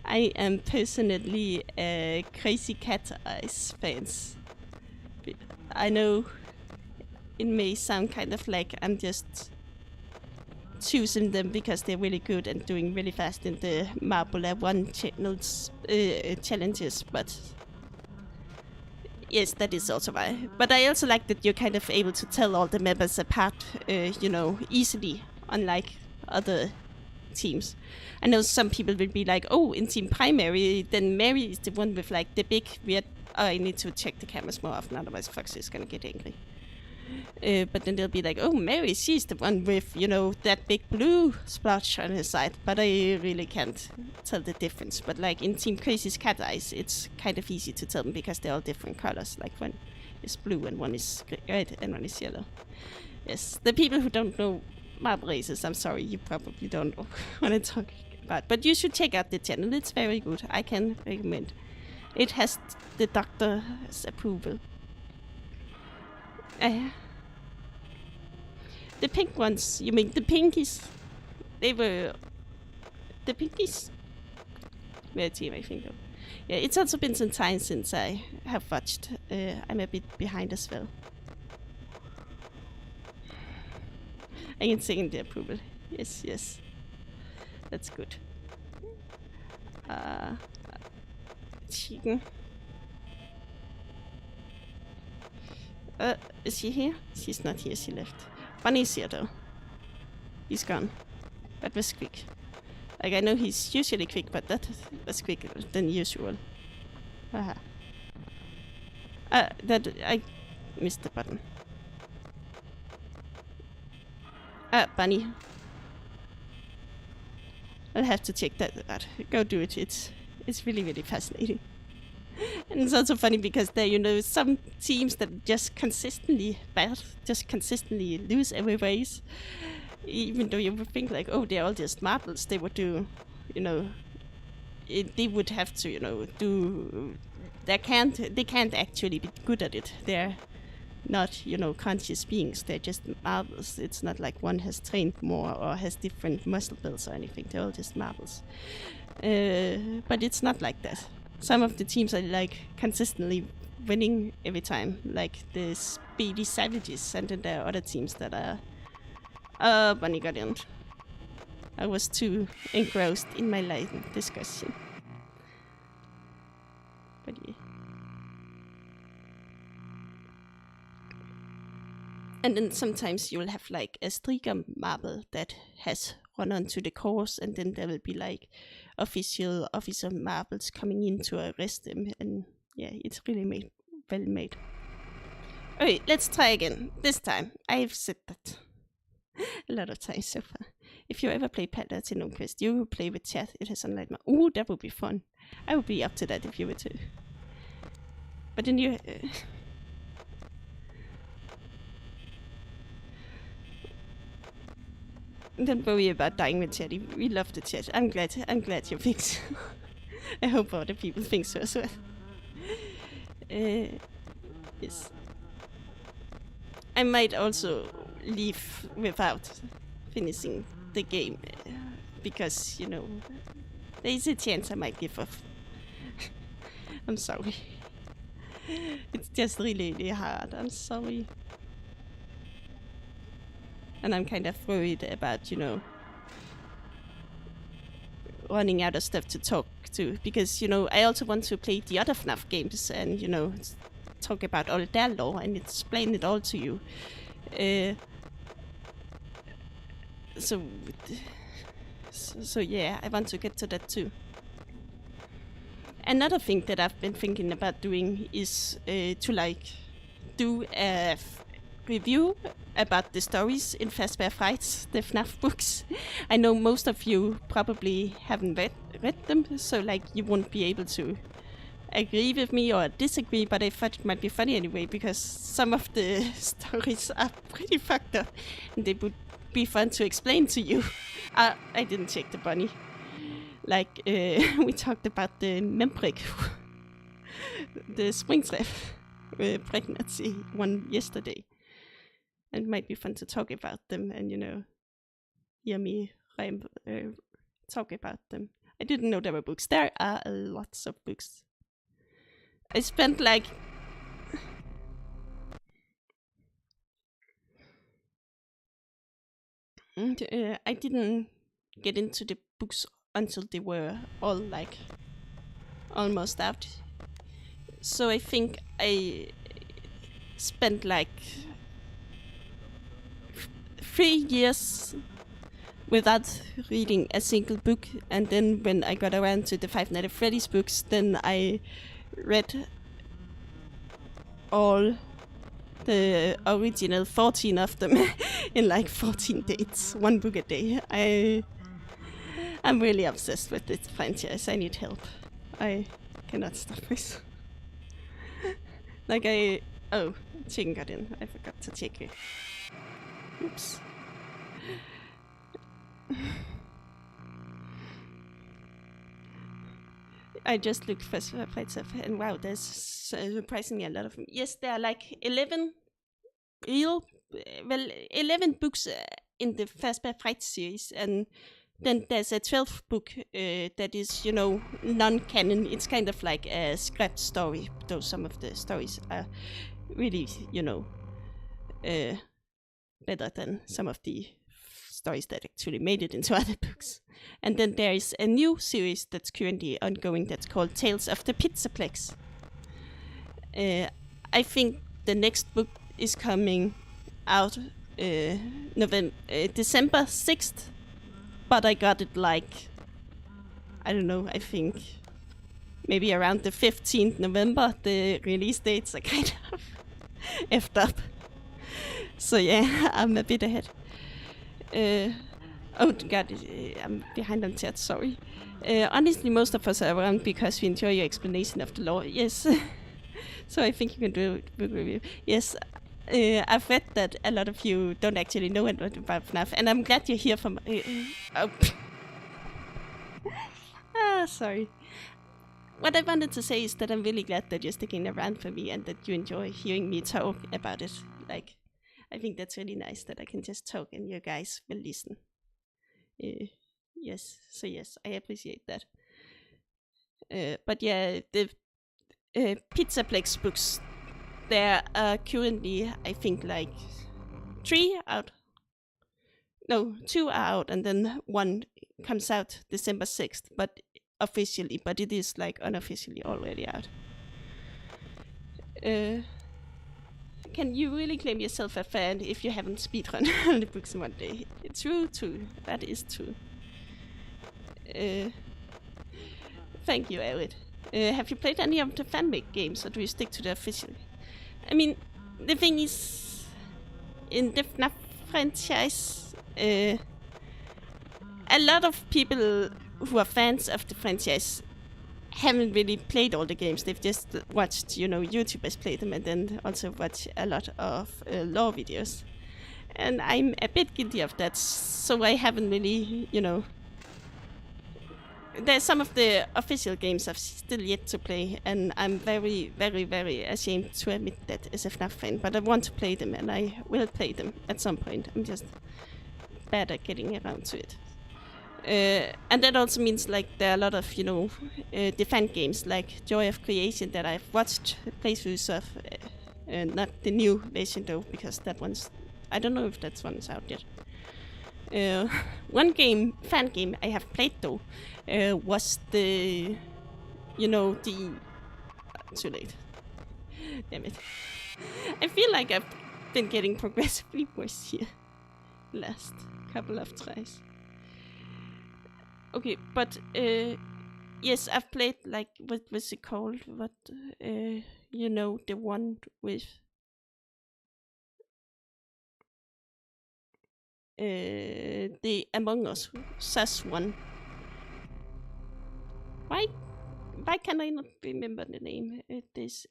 I am personally a Crazy Cat Eyes fans. I know it may sound kind of like I'm just choosing them because they're really good and doing really fast in the Marble 1 channels challenges, but yes, that is also why. But I also like that you're kind of able to tell all the members apart, you know, easily, unlike other teams. I know some people will be like, oh, in Team Primary, then Mary is the one with like the big weird, oh, I need to check the cameras more often, otherwise Fox is gonna get angry. But then they'll be like, oh, Mary, she's the one with, you know, that big blue splotch on her side, but I really can't tell the difference. But like in Team Crazy's Cat Eyes, it's kind of easy to tell them because they're all different colors, like one is blue and one is red and one is yellow. Yes, the people who don't know marble races, I'm sorry, you probably don't know what I'm talking about, but you should check out the channel. It's very good. I can recommend. It has the doctor's approval. The pink ones, you mean the pinkies? They were the pinkies. Very team, I think. Though. Yeah, it's also been some time since I have watched. I'm a bit behind as well. I can second the approval. Yes, yes. That's good. Chicken. Is she here? She's not here, she left. Bunny's here though. He's gone. That was quick. Like, I know he's usually quick, but that was quicker than usual. Haha. I missed the button. Bunny. I'll have to check that out. Go do it. It's really, really fascinating. And it's also funny because there, you know, some teams that just consistently bad, just consistently lose every race. Even though you would think like, oh, they're all just marbles, they would do, you know, they would have to, you know, do. They can't actually be good at it. They're not, you know, conscious beings. They're just marbles. It's not like one has trained more or has different muscle builds or anything. They're all just marbles. But it's not like that. Some of the teams are like consistently winning every time, like the Speedy Savages, and then there are other teams that are. Bunny got in. I was too engrossed in my life discussion. But yeah. And then sometimes you'll have like a streaker marble that has run onto the course, and then there will be like officer marbles coming in to arrest them, and yeah, it's really well made. Okay, let's try again. This time, I've said that a lot of times so far. If you ever play Platinum Quest, you will play with chat. It has online. Ooh, that would be fun. I would be up to that if you were to. But then you. Don't worry about dying with chat. We love the chat. I'm glad you think so. I hope other people think so as well. Yes. I might also leave without finishing the game because, you know, there's a chance I might give up. I'm sorry. It's just really, really hard. I'm sorry. And I'm kind of worried about, you know, running out of stuff to talk to. Because, you know, I also want to play the other FNAF games and, you know, talk about all their lore and explain it all to you. So yeah, I want to get to that too. Another thing that I've been thinking about doing is to like do a review about the stories in FlaVR Frights, the FNAF books. I know most of you probably haven't read them, so like you won't be able to agree with me or disagree, but I thought it might be funny anyway because some of the stories are pretty fucked up and they would be fun to explain to you. I didn't check the bunny. Like we talked about the Membrik, the Springtrap pregnancy one yesterday. And it might be fun to talk about them and, you know, hear me talk about them. I didn't know there were books. There are lots of books. I spent like... I didn't get into the books until they were all like almost out. So I think I spent like 3 years without reading a single book, and then when I got around to the Five Nights at Freddy's books, then I read all the original 14 of them in like 14 days, 1 book a day. I'm really obsessed with this franchise. I need help. I cannot stop this. Like oh, chicken got in. I forgot to check it. Oops. I just looked for fights and wow, there's surprisingly a lot of them. Yes, there are like 11 books in the FlaVR Fight series, and then there's a 12th book that is, you know, non-canon. It's kind of like a scrapped story, though some of the stories are really, you know, better than some of the stories that actually made it into other books. And then there is a new series that's currently ongoing that's called Tales of the Pizzaplex. I think the next book is coming out December 6th, but I got it like, I don't know, I think maybe around the 15th November. The release dates are kind of effed up. So yeah, I'm a bit ahead. Oh god, I'm behind on chat, sorry. Honestly, most of us are around because we enjoy your explanation of the lore. Yes. So I think you can do a book review. Yes, I've read that a lot of you don't actually know about FNAF, and I'm glad you're here from... sorry. What I wanted to say is that I'm really glad that you're sticking around for me and that you enjoy hearing me talk about it. Like, I think that's really nice that I can just talk and you guys will listen. Yes, so yes, I appreciate that. But yeah, the Pizzaplex books, there are currently, I think, like 3 out. No, 2 are out, and then 1 comes out December 6th, but officially, but it is like unofficially already out. Can you really claim yourself a fan if you haven't speedrun all the books in one day? It's true too. That is true. Thank you, Arid. Have you played any of the fan-made games, or do you stick to the official? I mean, the thing is, in the FNAF franchise, a lot of people who are fans of the franchise haven't really played all the games. They've just watched, you know, YouTubers play them, and then also watch a lot of lore videos. And I'm a bit guilty of that, so I haven't really, you know, there's some of the official games I've still yet to play, and I'm very, very, very ashamed to admit that as a FNAF fan, but I want to play them, and I will play them at some point. I'm just bad at getting around to it. And that also means like there are a lot of, you know, the fan games like Joy of Creation that I've watched playthroughs of, not the new version though, because that one's, I don't know if that one's out yet. One game, fan game I have played though, was the, you know, the, too late. Damn it. I feel like I've been getting progressively worse here. Last couple of tries. Okay, but yes, I've played like, what was it called? What, you know, the one with the Among Us sus one. Why can I not remember the name? It is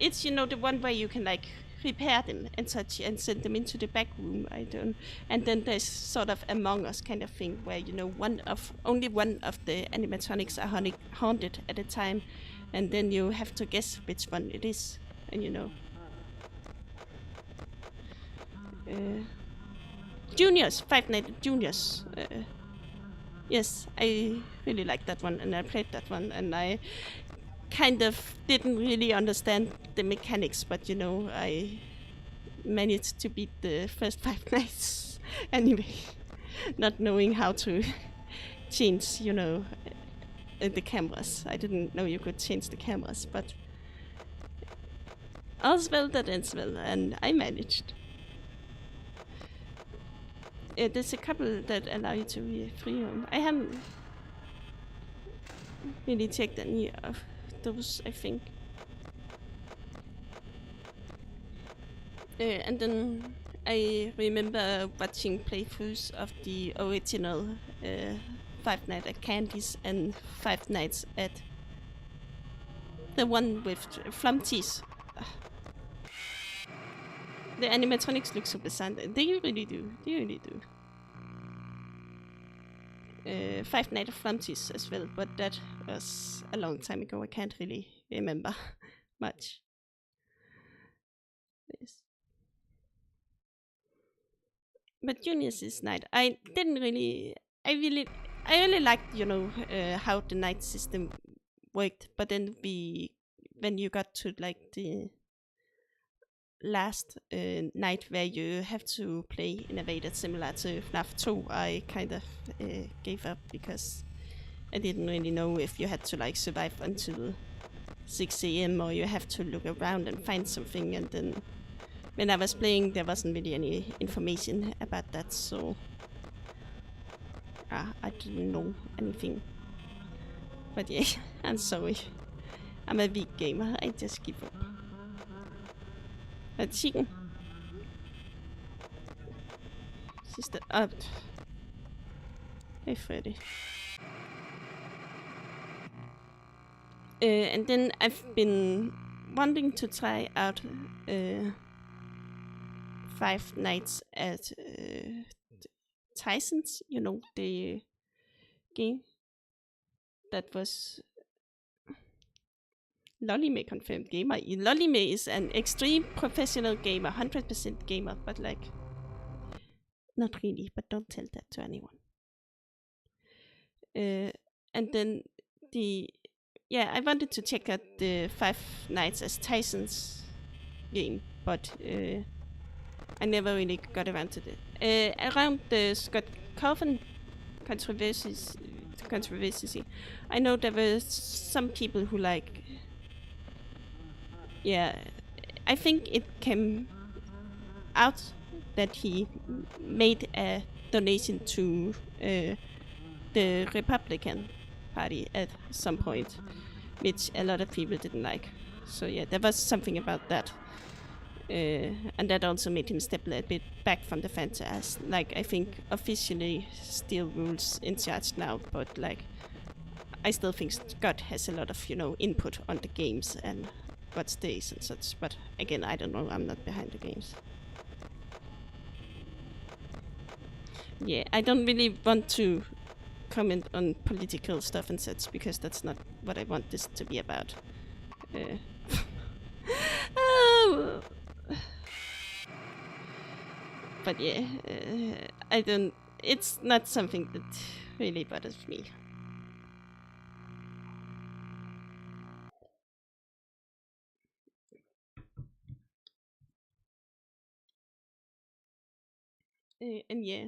it's, you know, the one where you can like repair them and such and send them into the back room. I don't. And then there's sort of Among Us kind of thing where, you know, only one of the animatronics are haunted at a time, and then you have to guess which one it is. And you know, Juniors, Five Nights at Juniors. Yes, I really liked that one, and I played that one, and I kind of didn't really understand the mechanics, but you know, I managed to beat the first Five Nights anyway, not knowing how to change, you know, the cameras. I didn't know you could change the cameras, but all's well that ends well, and I managed. There's a couple that allow you to be free roam. I haven't really checked any of those, I think. And then I remember watching playthroughs of the original Five Nights at Candy's and Five Nights at the one with Flumpties. The animatronics look super sad. They really do. They really do. Five Nights at Flumpties as well, but that was a long time ago. I can't really remember much. Yes. But Juniors is night. I really liked, you know, how the night system worked, but then when you got to like the last night where you have to play in a way that's similar to FNAF 2, I kind of gave up because I didn't really know if you had to like survive until 6 AM or you have to look around and find something, and then when I was playing there wasn't really any information about that, so I didn't know anything. But yeah, I'm sorry. I'm a weak gamer, I just give up. Chicken. Sister up. Hey Freddy. And then I've been wanting to try out Five Nights at Tyson's, you know, the game that was Lollymay confirmed gamer. Lollymay is an extreme professional gamer, 100% gamer, but like, not really, but don't tell that to anyone. And then I wanted to check out the Five Nights at Tyson's game, but I never really got around to it. Around the Scott Coffin controversy, I know there were some people who like, I think it came out that he made a donation to the Republican Party at some point, which a lot of people didn't like. So yeah, there was something about that. And that also made him step a bit back from the franchise. Like, I think officially still rules in charge now, but like, I still think Scott has a lot of, you know, input on the games and what stays and such. But again, I don't know, I'm not behind the games. Yeah, I don't really want to comment on political stuff and such because that's not what I want this to be about. Um, but yeah, I don't. It's not something that really bothers me. And yeah,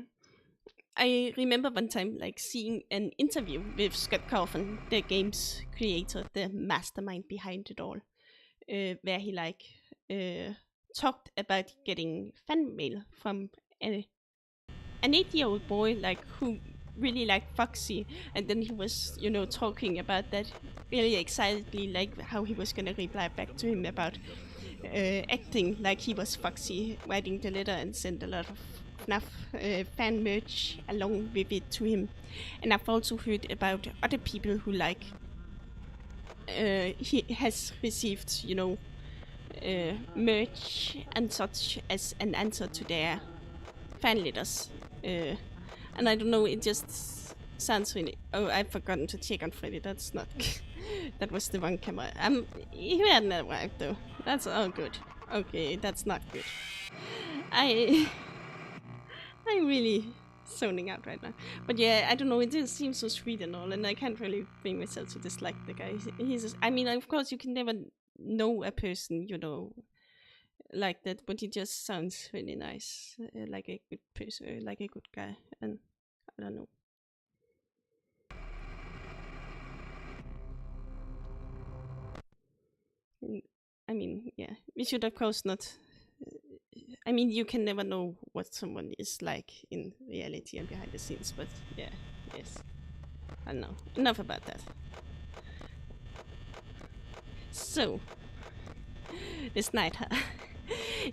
I remember one time like seeing an interview with Scott Cawthon, the game's creator, the mastermind behind it all, where he like talked about getting fan mail from an 8-year-old boy like who really liked Foxy, and then he was talking about that really excitedly, like how he was gonna reply back to him about acting like he was Foxy, writing the letter and send a lot of FNAF fan merch along with it to him. And I've also heard about other people who like he has received merch and such as an answer to their fan letters. And I don't know, it just sounds really. Oh, I've forgotten to check on Freddy. That's not. That was the wrong camera. He hadn't arrived though. That's all good. Okay, that's not good. I'm really zoning out right now. But yeah, I don't know. It just seems so sweet and all, and I can't really bring myself to dislike the guy. I mean, of course, you can never know a person, like that, but he just sounds really nice, like a good person, like a good guy, and I don't know. I mean, yeah, we should of course not. I mean, you can never know what someone is like in reality and behind the scenes, but yeah, yes. I don't know. Enough about that. So, this night,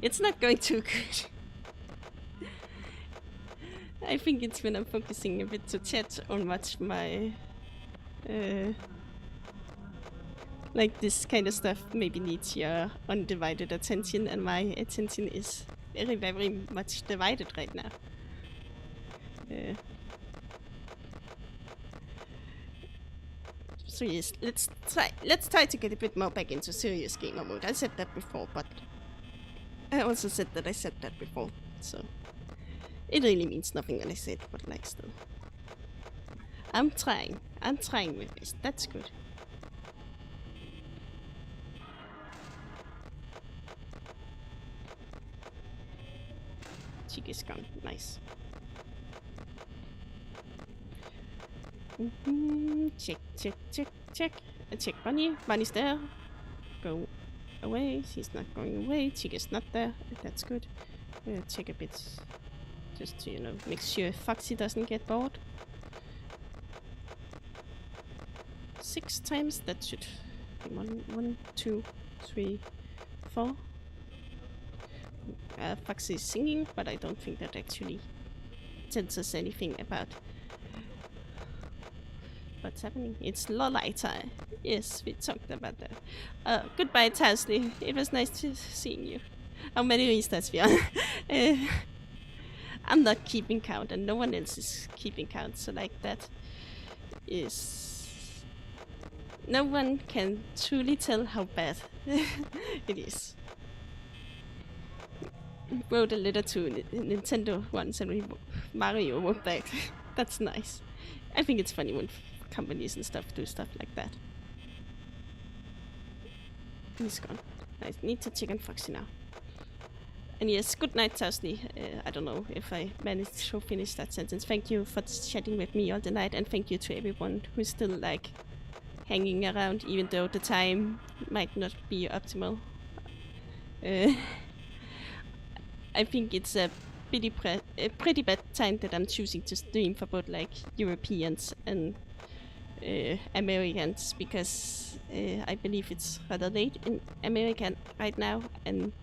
it's not going too good. I think it's when I'm focusing a bit too chat on much my like this kind of stuff maybe needs your undivided attention, and my attention is very, very much divided right now. So yes, let's try to get a bit more back into serious gamer mode. I said that before, but I also said that I said that before, so it really means nothing when I say it, but like still. I'm trying with this, that's good. Chick is gone, nice. Check, check, check, check. Check Bunny. Bunny's there. Go away. She's not going away. Chick is not there. That's good. Check a bit. Just to, make sure Foxy doesn't get bored. 6 times. That should be 1, 2, 3, 4. Foxy is singing, but I don't think that actually tells us anything about what's happening. It's Lolai time. Yes, we talked about that. Goodbye, Tasley. It was nice to seeing you. How many restarts we on? I'm not keeping count, and no one else is keeping count, so like that is... No one can truly tell how bad it is. Wrote a letter to Nintendo once and Mario wrote back. That's nice. I think it's funny when companies and stuff do stuff like that. He's gone. I need to check on Foxy now. And yes, good night, Tasley. I don't know if I managed to finish that sentence. Thank you for chatting with me all the night, and thank you to everyone who's still like hanging around, even though the time might not be optimal. I think it's a pretty bad time that I'm choosing to stream for both like Europeans and Americans, because I believe it's rather late in America right now, and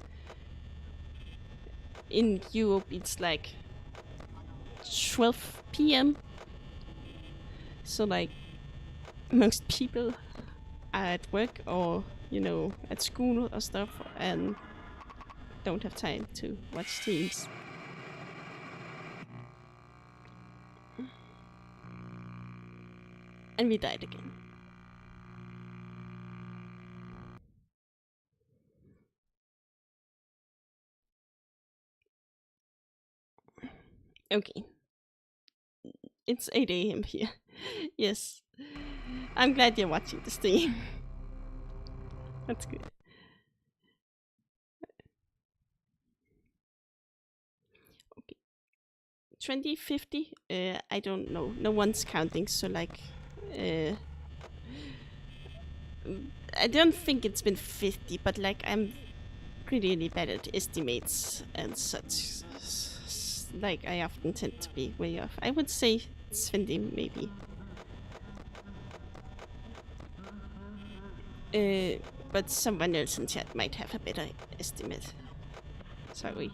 in Europe it's like 12 p.m. So like most people are at work or at school or stuff and don't have time to watch streams. And we died again. Okay. It's 8 a.m. here. Yes. I'm glad you're watching the stream. That's good. Okay. 2050? I don't know. No one's counting, so like... I don't think it's been 50, but like I'm really bad at estimates and such. Like I often tend to be way off. I would say 20 maybe. But someone else in chat might have a better estimate. Sorry.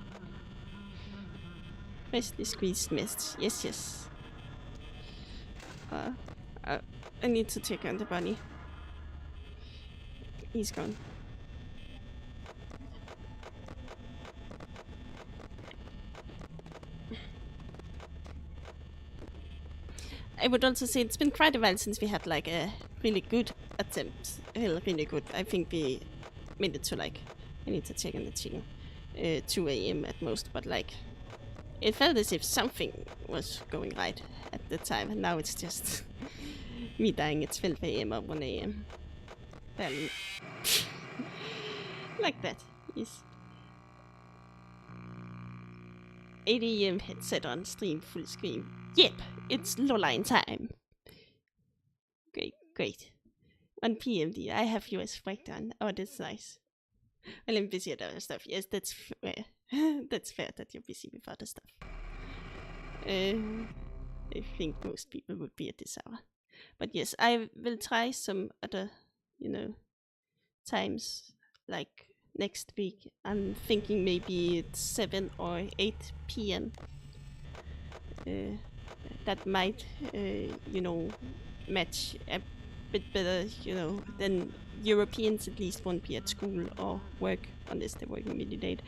Freshly squeezed mist. Yes. I need to check on the bunny. He's gone. I would also say it's been quite a while since we had like a really good attempt. Really good. I think we made it to like, I need to check on the chicken, 2 a.m. at most, but like, it felt as if something was going right at the time, and now it's just me dying at 12 a.m. or 1 a.m. Barely. Like that, yes. 8 a.m. headset on, stream full screen. Yep, it's Lowline time. Great. 1 p.m. I have US breakdown. Oh, that's nice. Well, I'm busy at other stuff. Yes, that's fair. That's fair that you're busy with other stuff. I think most people would be at this hour. But yes, I will try some other, times, like next week. I'm thinking maybe it's 7 or 8 p.m. That might, match a bit better, than Europeans at least won't be at school or work unless they're working really late,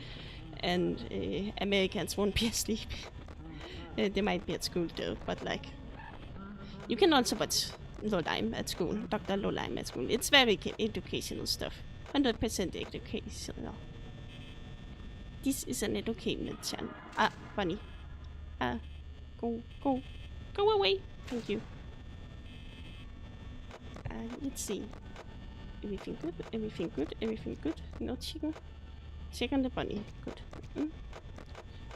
and Americans won't be asleep. They might be at school though, but like, you can also watch Lowline at school, Dr. Lowline at school. It's very educational stuff, 100% educational. This is an educational channel. Bunny. Go away. Thank you. Let's see. Everything good. No chicken. Check on the bunny. Good.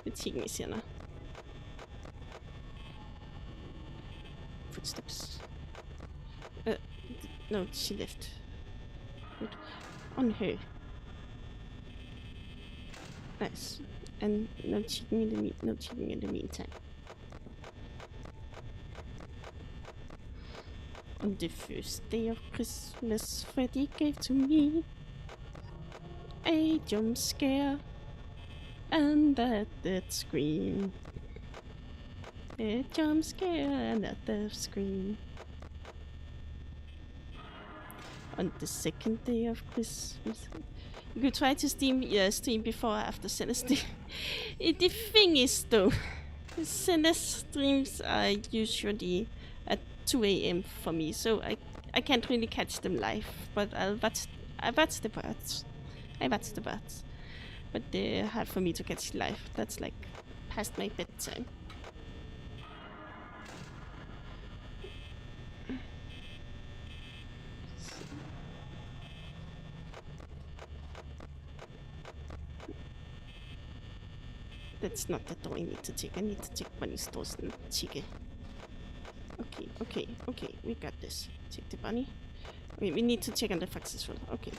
The chicken is here now. Footsteps. No, she left. Good. On her. Nice. And no chicken in the meantime. On the first day of Christmas, Freddy gave to me a jump scare and a death scream. A jump scare and a death scream. On the second day of Christmas, you could try to stream before or after Senna stream. The thing is though, Senna streams are usually at 2 a.m. for me, so I can't really catch them live, but I watch the parts. But they're hard for me to catch live. That's like past my bedtime. That's not the door I need to check. I need to check Bunny's doors and check. Okay, we got this. Check the bunny. Wait, we need to check on the fox as well. Okay.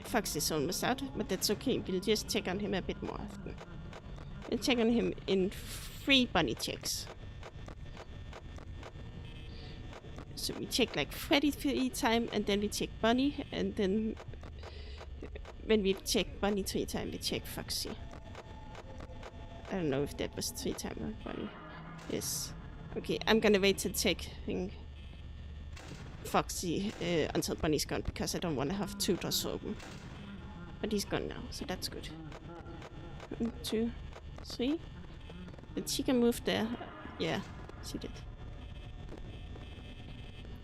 Fox is almost out, but that's okay. We'll just check on him a bit more often. We'll check on him in 3 bunny checks. So we check like Freddy 3 times, and then we check Bunny, and then when we check Bunny 3 times, we check Foxy. I don't know if that was 3 times or Bunny. Yes. Okay, I'm gonna wait to check Foxy until Bunny's gone, because I don't want to have 2 doors open. But he's gone now, so that's good. 1, 2, 3. Did she can move there? Yeah, she did.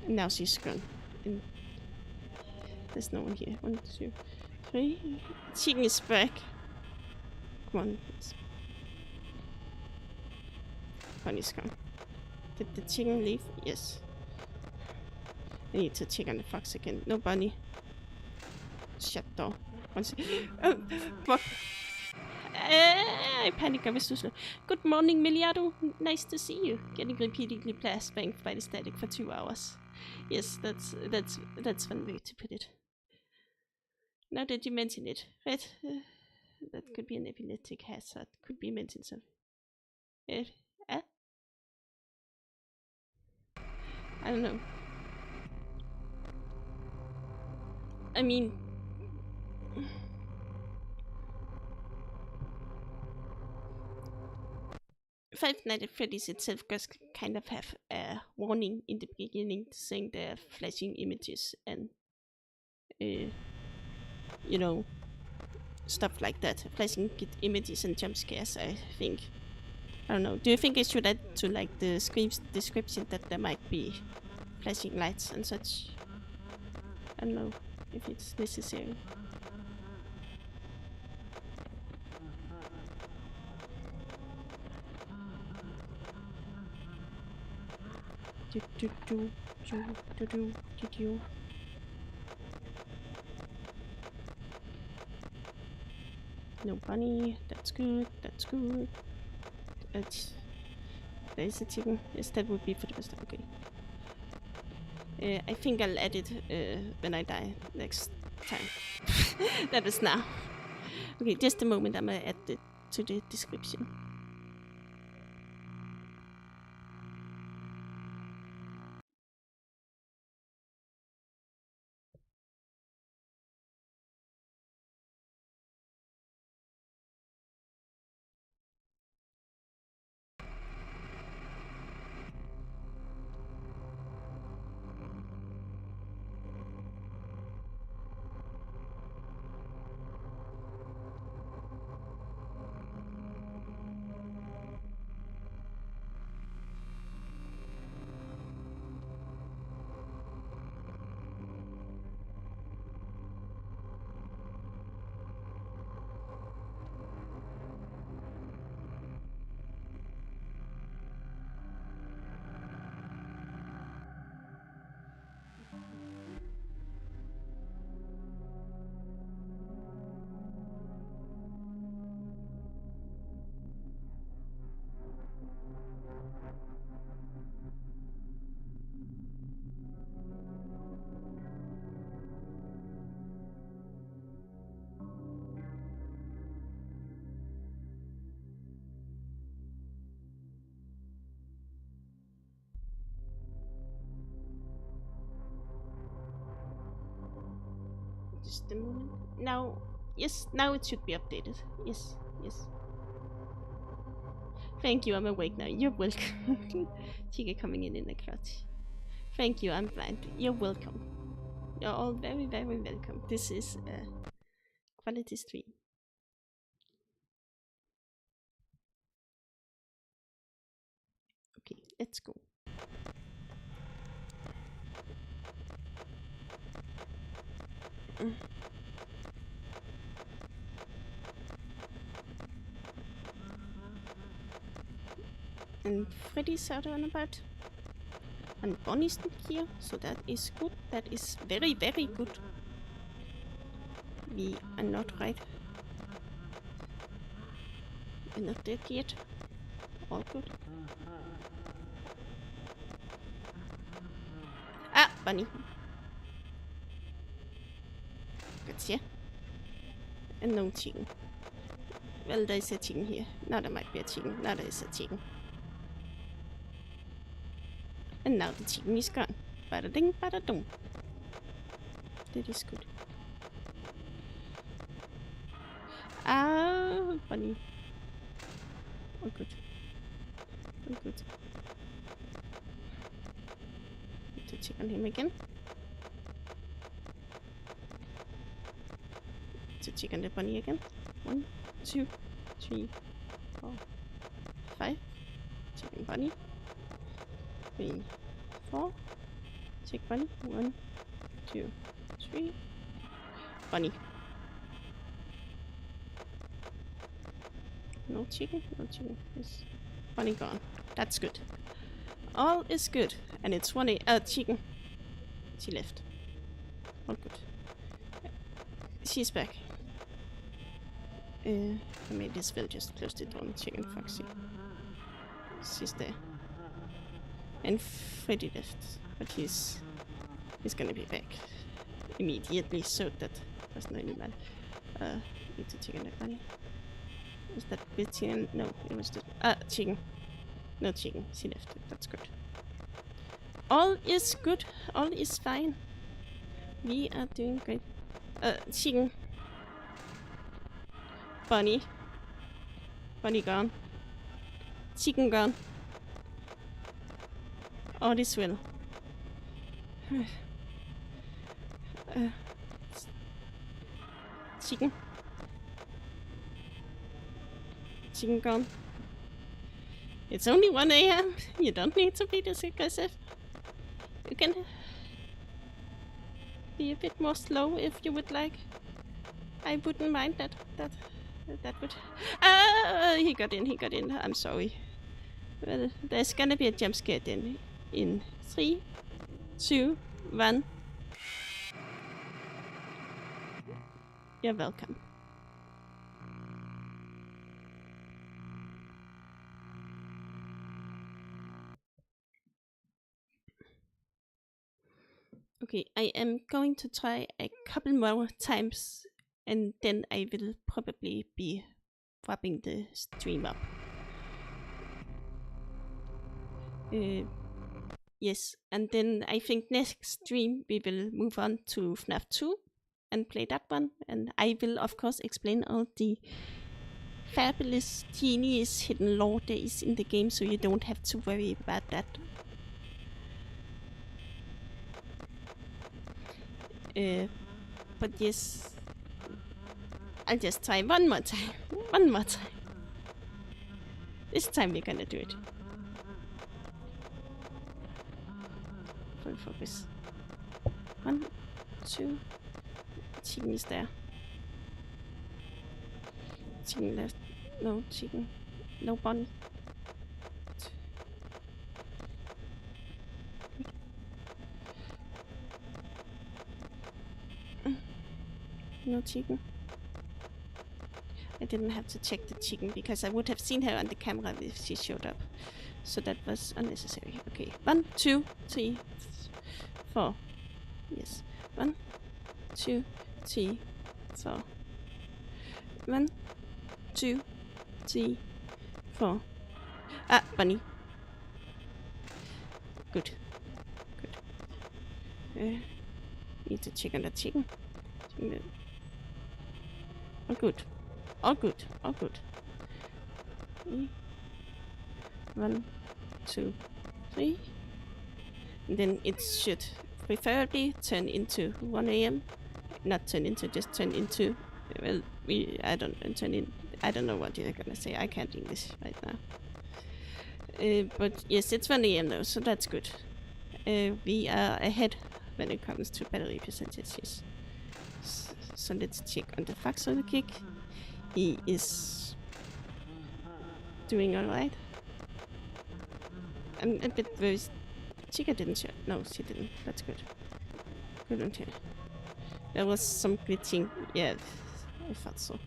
And now she's gone. And there's no one here. 1, 2, 3. Chicken is back. Come on. Bunny's gone. Did the chicken leave? Yes. I need to check on the fox again. No bunny. Shut door. Oh, fuck. I panic. I was too slow. Good morning, Miliardo. Nice to see you. Getting repeatedly flashbanged by the static for 2 hours. Yes, that's one way to put it. Now that you mention it, right? That could be an epileptic hazard. Could be mentioned some. I don't know. I mean, Five Nights at Freddy's itself does kind of have a warning in the beginning saying there are flashing images and, you know, stuff like that. Flashing images and jump scares, I think. I don't know. Do you think I should add to like the screams description that there might be flashing lights and such? I don't know if it's necessary. No bunny. That's good. That's good. There's a chicken. Yes, that would be for the best. Okay. I think I'll add it when I die next time. That is now. Okay, just a moment. I'm gonna add it to the description. Just a moment. Now, yes, now it should be updated. Yes, yes. Thank you, I'm awake now. You're welcome. Chica coming in the clutch. Thank you, I'm blind. You're welcome. You're all very, very welcome. This is a quality stream. Okay, let's go. And Freddy's out and about. And Bonnie's not here, so that is good. That is very, very good. We are not right. We're not dead yet. All good. Ah, Bunny. Gotcha. And no chicken. Well, there's a chicken here. Now there might be a chicken. Now there is a chicken. And now the chicken is gone. Bada ding, bada dum. That is good. Ah, Bunny. Oh, good. Oh, good. Need to check on him again. To check on the bunny again. 1, 2, 3, 4, 5. Check on bunny. 3, 4. Take bunny. 1, 2, 3. Bunny. No chicken. No chicken. Yes. Bunny gone. That's good. All is good. And it's 1 chicken. She left. All good. She's back. I made as well just close the door on chicken Foxy. She's there. And Freddy left. But he's gonna be back immediately, so that doesn't really matter. Need to chicken that bunny. Was that with chicken? No, it was the chicken. No chicken. She left. That's good. All is good. All is fine. We are doing great. Chicken. Bunny. Bunny gone. Chicken gone. All is well. Chicken. Chicken gone. It's only 1 a.m. You don't need to be this aggressive. You can be a bit more slow if you would like. I wouldn't mind that would... he got in. I'm sorry. Well, there's gonna be a jump scare then. In 3, 2, 1. You're welcome. Okay, I am going to try a couple more times and then I will probably be wrapping the stream up. Yes, and then I think next stream we will move on to FNAF 2 and play that one. And I will of course explain all the fabulous, genius, hidden lore there is in the game, so you don't have to worry about that. But yes, I'll just try one more time. One more time. This time we're gonna do it. Full focus. 1, 2. Chicken is there. Chicken left. No chicken. No bunny. No chicken. I didn't have to check the chicken because I would have seen her on the camera if she showed up. So that was unnecessary. Okay. 1, 2, 3, 4. Yes. 1, 2, 3, 4. 1, 2, 3, 4. Bunny. Good. Good. Need to check on the chicken. All good. All good. All good. 1, 2, 3. And then it should preferably turn into 1 a.m. Not turn into, just turn into. Well, I don't know what you're gonna say. I can't English right now. But yes, it's 1 a.m. though, so that's good. We are ahead when it comes to battery percentages. So let's check on the Foxhole kick. He is doing alright. I'm a bit very... Chica didn't share. No, she didn't. That's good. Good on her. There was some glitching. Yeah, I thought so.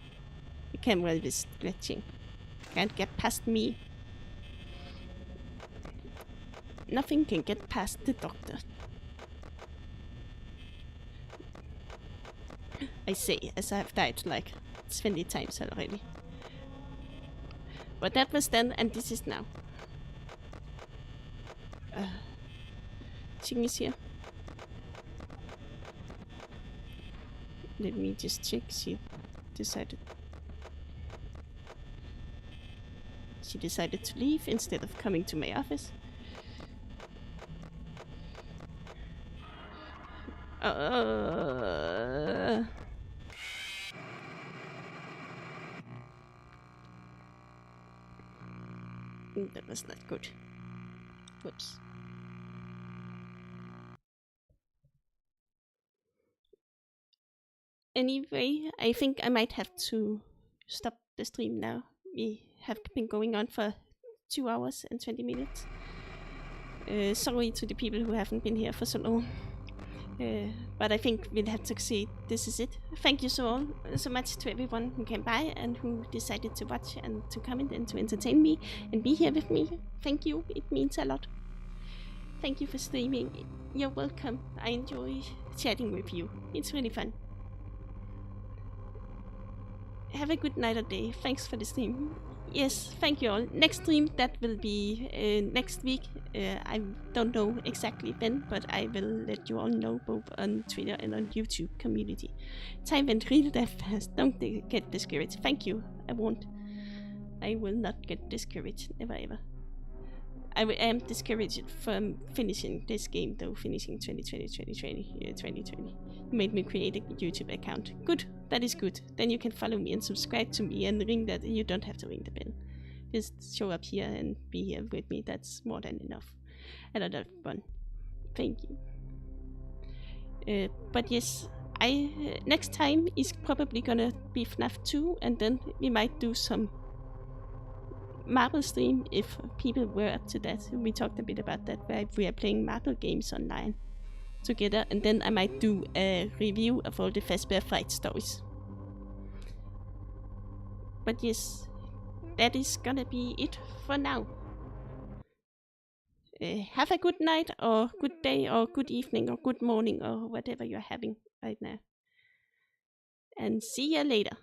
The camera is glitching. Can't get past me. Nothing can get past the doctor. I say, as I have died like 20 times already. But that was then, and this is now. Chicken is here. Let me just check. She decided to leave instead of coming to my office. That was not good. Whoops. Anyway, I think I might have to stop the stream now. We have been going on for 2 hours and 20 minutes. Sorry to the people who haven't been here for so long. But I think we'll have to see. This is it. Thank you so much to everyone who came by and who decided to watch and to comment and to entertain me and be here with me. Thank you. It means a lot. Thank you for streaming. You're welcome. I enjoy chatting with you. It's really fun. Have a good night or day. Thanks for the stream. Yes, thank you all. Next stream, that will be next week. I don't know exactly when, but I will let you all know both on Twitter and on YouTube community. Time went really that fast. Don't get discouraged. Thank you. I won't. I will not get discouraged. Never ever. I am discouraged from finishing this game though. Finishing 2020. You made me create a YouTube account. Good. That is good. Then you can follow me and subscribe to me and ring that. You don't have to ring the bell. Just show up here and be here with me. That's more than enough. A lot of fun. Thank you. But yes, next time is probably gonna be FNAF 2, and then we might do some Marble stream if people were up to that. We talked a bit about that, where we are playing Marble games online together, and then I might do a review of all the FlaVR fight stories. But yes, that is gonna be it for now. Have a good night, or good day, or good evening, or good morning, or whatever you're having right now. And see you later.